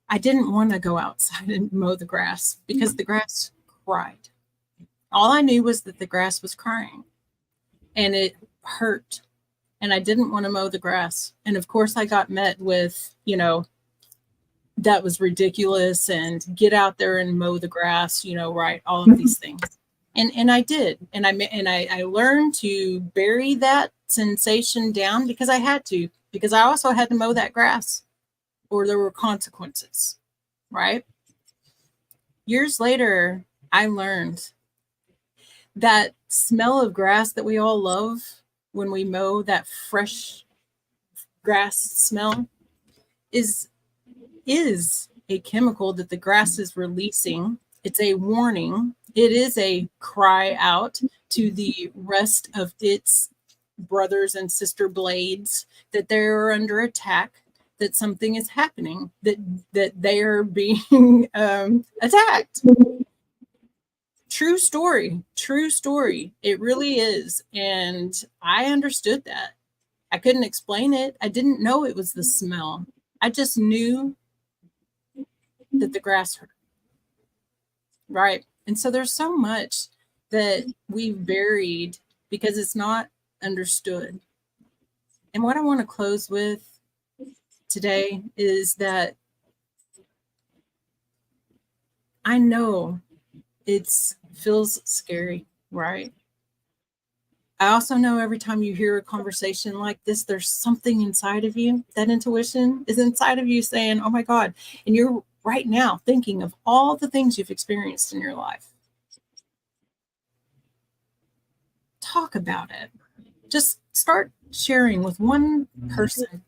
I didn't want to go outside and mow the grass because the grass cried. All I knew was that the grass was crying and it hurt. And I didn't want to mow the grass. And of course, I got met with, that was ridiculous and get out there and mow the grass, right? All of these things. And I did. And I learned to bury that sensation down because I had to, because I also had to mow that grass or there were consequences, right? Years later, I learned that smell of grass that we all love when we mow, that fresh grass smell is a chemical that the grass is releasing. It's a warning. It is a cry out to the rest of its brothers and sister blades that they're under attack, that something is happening, that they are being attacked. True story. It really is. And I understood that. I couldn't explain it. I didn't know it was the smell. I just knew that the grass hurt. Right. And so there's so much that we've buried because it's not understood. And what I want to close with today is that I know it feels scary, right? I also know every time you hear a conversation like this, there's something inside of you. That intuition is inside of you saying, oh my God. And you're right now thinking of all the things you've experienced in your life. Talk about it. Just start sharing with one person.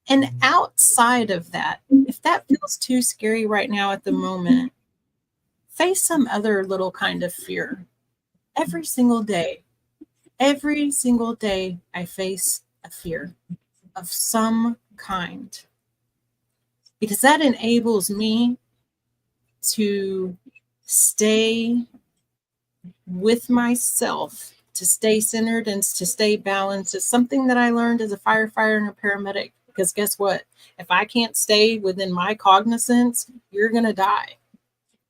And outside of that, if that feels too scary right now at the moment, face some other little kind of fear. Every single day, I face a fear of some kind. Because that enables me to stay with myself, to stay centered and to stay balanced. It's something that I learned as a firefighter and a paramedic. Because guess what? If I can't stay within my cognizance, you're going to die,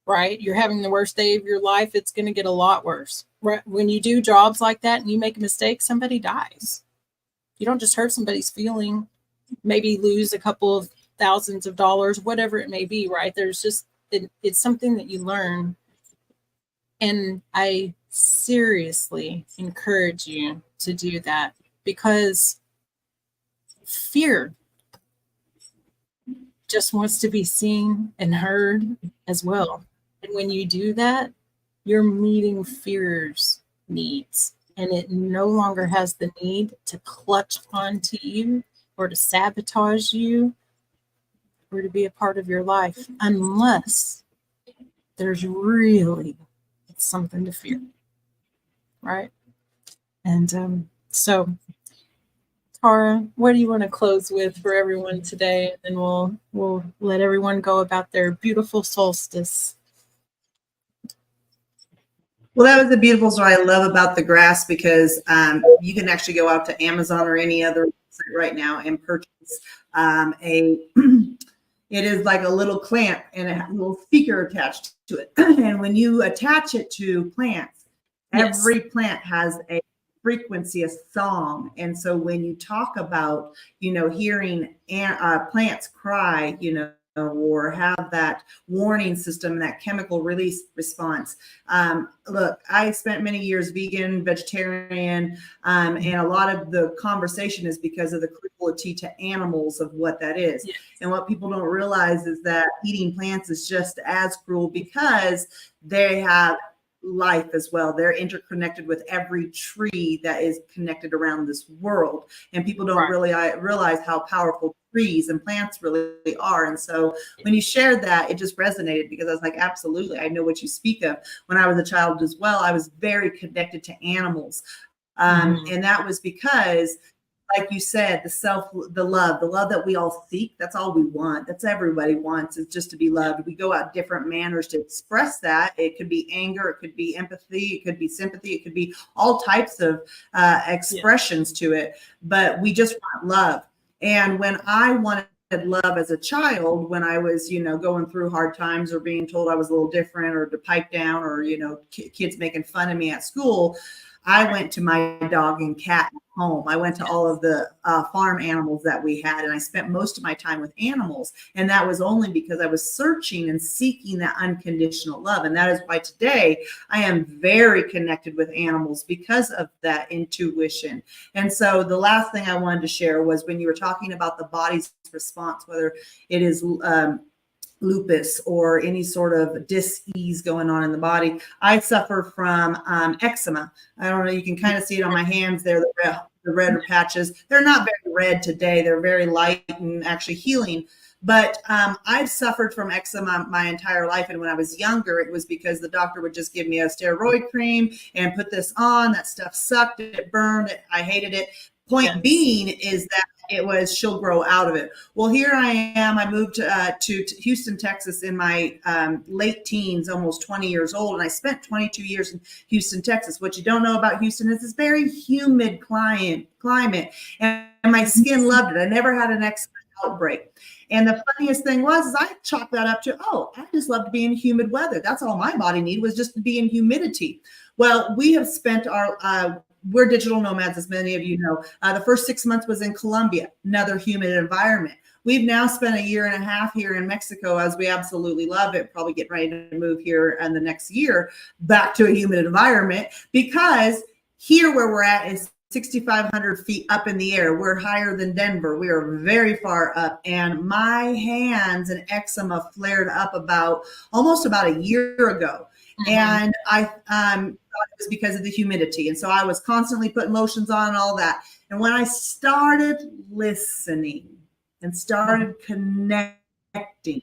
right? You're having the worst day of your life. It's going to get a lot worse. Right? When you do jobs like that and you make a mistake, somebody dies. You don't just hurt somebody's feeling, maybe lose a couple of thousands of dollars, whatever it may be, right? There's just, it's something that you learn. And I seriously encourage you to do that because fear just wants to be seen and heard as well. And when you do that, you're meeting fear's needs, and it no longer has the need to clutch onto you or to sabotage you or to be a part of your life unless there's really something to fear, right? And so Tara, what do you want to close with for everyone today? And we'll let everyone go about their beautiful solstice. Well, that was a beautiful story. I love about the grass because you can actually go out to Amazon or any other website right now and purchase it is like a little clamp and a little speaker attached to it. And when you attach it to plants, Yes. every plant has a frequency, a song. And so when you talk about, hearing plants cry, or have that warning system, that chemical release response. Look, I spent many years vegan, vegetarian, and a lot of the conversation is because of the cruelty to animals of what that is. Yes. And what people don't realize is that eating plants is just as cruel because they have life as well. They're interconnected with every tree that is connected around this world. And people don't really realize how powerful trees and plants really are. And so when you shared that, it just resonated because I was like, absolutely, I know what you speak of. When I was a child as well, I was very connected to animals. And that was because like you said, the love that we all seek, that's all we want. That's everybody wants, is just to be loved. We go out different manners to express that. It could be anger, it could be empathy, it could be sympathy, it could be all types of expressions to it, but we just want love. And when I wanted love as a child, when I was, going through hard times or being told I was a little different or to pipe down, or, kids making fun of me at school, I went to my dog and cat home. I went to all of the farm animals that we had, and I spent most of my time with animals. And that was only because I was searching and seeking that unconditional love. And that is why today I am very connected with animals, because of that intuition. And so the last thing I wanted to share was when you were talking about the body's response, whether it is lupus or any sort of dis-ease going on in the body. I suffer from eczema. I don't know, you can kind of see it on my hands there, the red patches. They're not very red today. They're very light and actually healing. But I've suffered from eczema my entire life. And when I was younger, it was because the doctor would just give me a steroid cream and put this on. That stuff sucked. It burned. I hated it. Point being is that it was, she'll grow out of it. Well, here I am. I moved to Houston, Texas in my late teens, almost 20 years old. And I spent 22 years in Houston, Texas. What you don't know about Houston is it's very humid climate. And my skin loved it. I never had an eczema outbreak. And the funniest thing was, I chalked that up to, I just love to be in humid weather. That's all my body needed, was just to be in humidity. Well, we have spent we're digital nomads, as many of you know. The first 6 months was in Colombia, another humid environment. We've now spent a year and a half here in Mexico, as we absolutely love it. Probably getting ready to move here in the next year back to a humid environment, because here where we're at is 6,500 feet up in the air. We're higher than Denver. We are very far up. And my hands and eczema flared up almost about a year ago. And I thought it was because of the humidity. And so I was constantly putting lotions on and all that. And when I started listening and started connecting,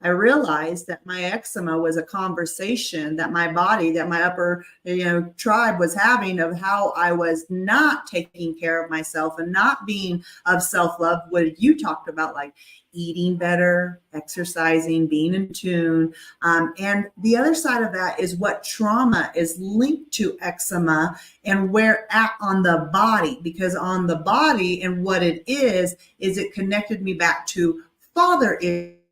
I realized that my eczema was a conversation that my body, that my upper, tribe was having, of how I was not taking care of myself and not being of self-love. What you talked about, like eating better, exercising, being in tune. And the other side of that is what trauma is linked to eczema and where at on the body, because on the body and what it is it connected me back to father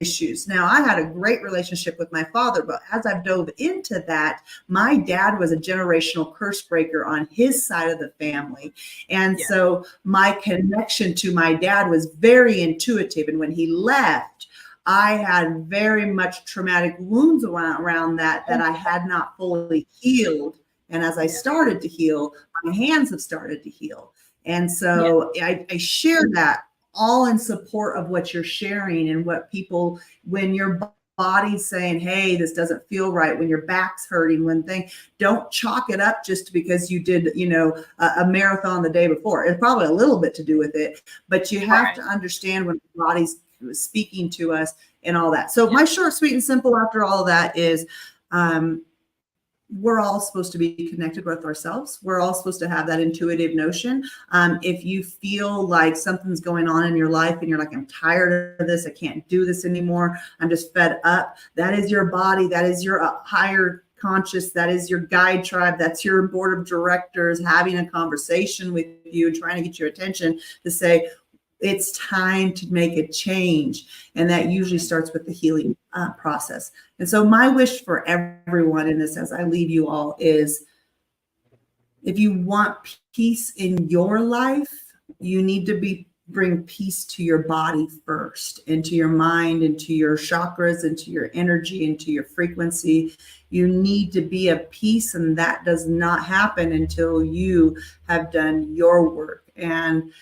issues. Now, I had a great relationship with my father, but as I've dove into that, my dad was a generational curse breaker on his side of the family. And so my connection to my dad was very intuitive. And when he left, I had very much traumatic wounds around that I had not fully healed. And as I started to heal, my hands have started to heal. And so I share that all in support of what you're sharing, and what people, when your body's saying, hey, this doesn't feel right, when your back's hurting, don't chalk it up just because you did, a marathon the day before. It's probably a little bit to do with it, but you have to understand when the body's speaking to us and all that. So my short, sweet, and simple after all of that is, we're all supposed to be connected with ourselves. We're all supposed to have that intuitive notion. If you feel like something's going on in your life and you're like, I'm tired of this, I can't do this anymore, I'm just fed up, that is your body. That is your higher conscious. That is your guide tribe. That's your board of directors having a conversation with you and trying to get your attention to say, it's time to make a change. And that usually starts with the healing process. And so my wish for everyone in this, as I leave you all, is if you want peace in your life, you need to bring peace to your body first, into your mind, into your chakras, into your energy, into your frequency. You need to be at peace, and that does not happen until you have done your work. And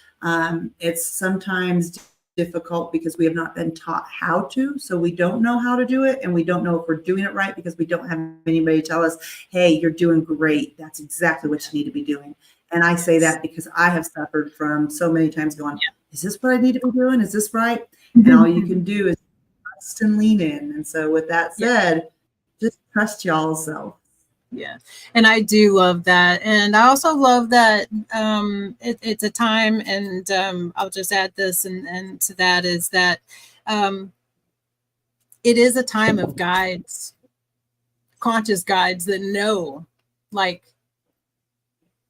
it's sometimes difficult because we have not been taught how to, so we don't know how to do it, and we don't know if we're doing it right because we don't have anybody tell us, hey, you're doing great, that's exactly what you need to be doing. And I say that because I have suffered from so many times going, is this what I need to be doing? Is this right? And all you can do is trust and lean in. And so with that said, just trust y'all self. Yeah. And I do love that. And I also love that it's a time, and I'll just add this and to that is that um, it is a time of guides, conscious guides that know, like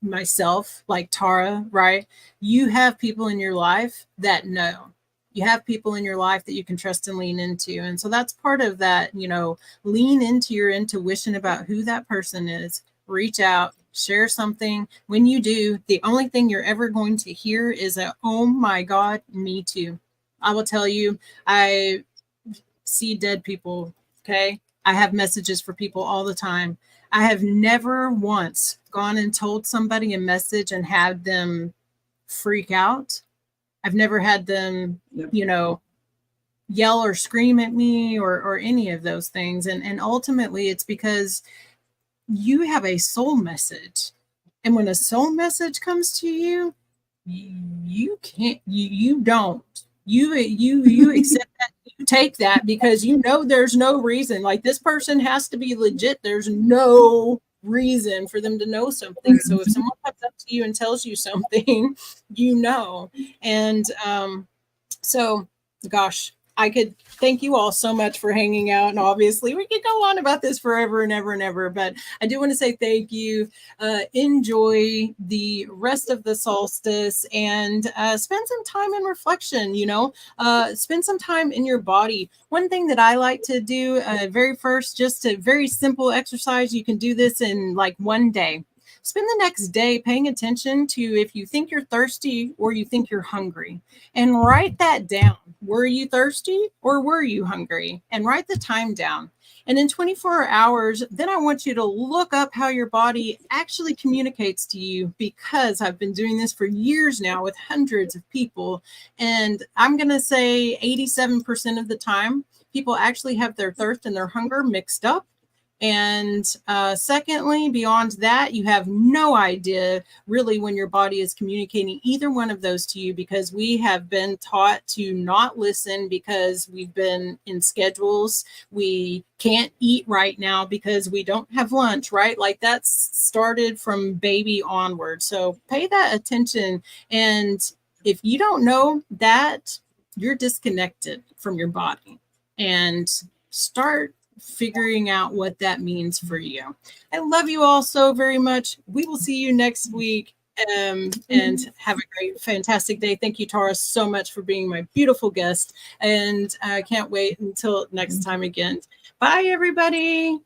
myself, like Tara, right? You have people in your life that know. You have people in your life that you can trust and lean into. And so that's part of that, lean into your intuition about who that person is. Reach out, share something. When you do, the only thing you're ever going to hear is a, oh my God, me too. I will tell you, I see dead people. Okay. I have messages for people all the time. I have never once gone and told somebody a message and had them freak out. I've never had them, yell or scream at me or any of those things. And ultimately it's because you have a soul message. And when a soul message comes to you, you can't, you don't, you accept that, you take that because there's no reason, like this person has to be legit. There's no reason for them to know something. So if someone comes up to you and tells you something, and so gosh, I could thank you all so much for hanging out. And obviously, we could go on about this forever and ever and ever. But I do want to say thank you. Enjoy the rest of the solstice and spend some time in reflection. Spend some time in your body. One thing that I like to do very first, just a very simple exercise. You can do this in like one day. Spend the next day paying attention to if you think you're thirsty or you think you're hungry, and write that down. Were you thirsty or were you hungry? And write the time down. And in 24 hours, then I want you to look up how your body actually communicates to you, because I've been doing this for years now with hundreds of people. And I'm going to say 87% of the time, people actually have their thirst and their hunger mixed up. And secondly, beyond that, you have no idea really when your body is communicating either one of those to you, because we have been taught to not listen because we've been in schedules. We can't eat right now because we don't have lunch, right? Like that's started from baby onward. So pay that attention. And if you don't know that, you're disconnected from your body, and start figuring out what that means for you. I love you all so very much. We will see you next week. And have a great, fantastic day. Thank you, Tara, so much for being my beautiful guest. And I can't wait until next time again. Bye, everybody.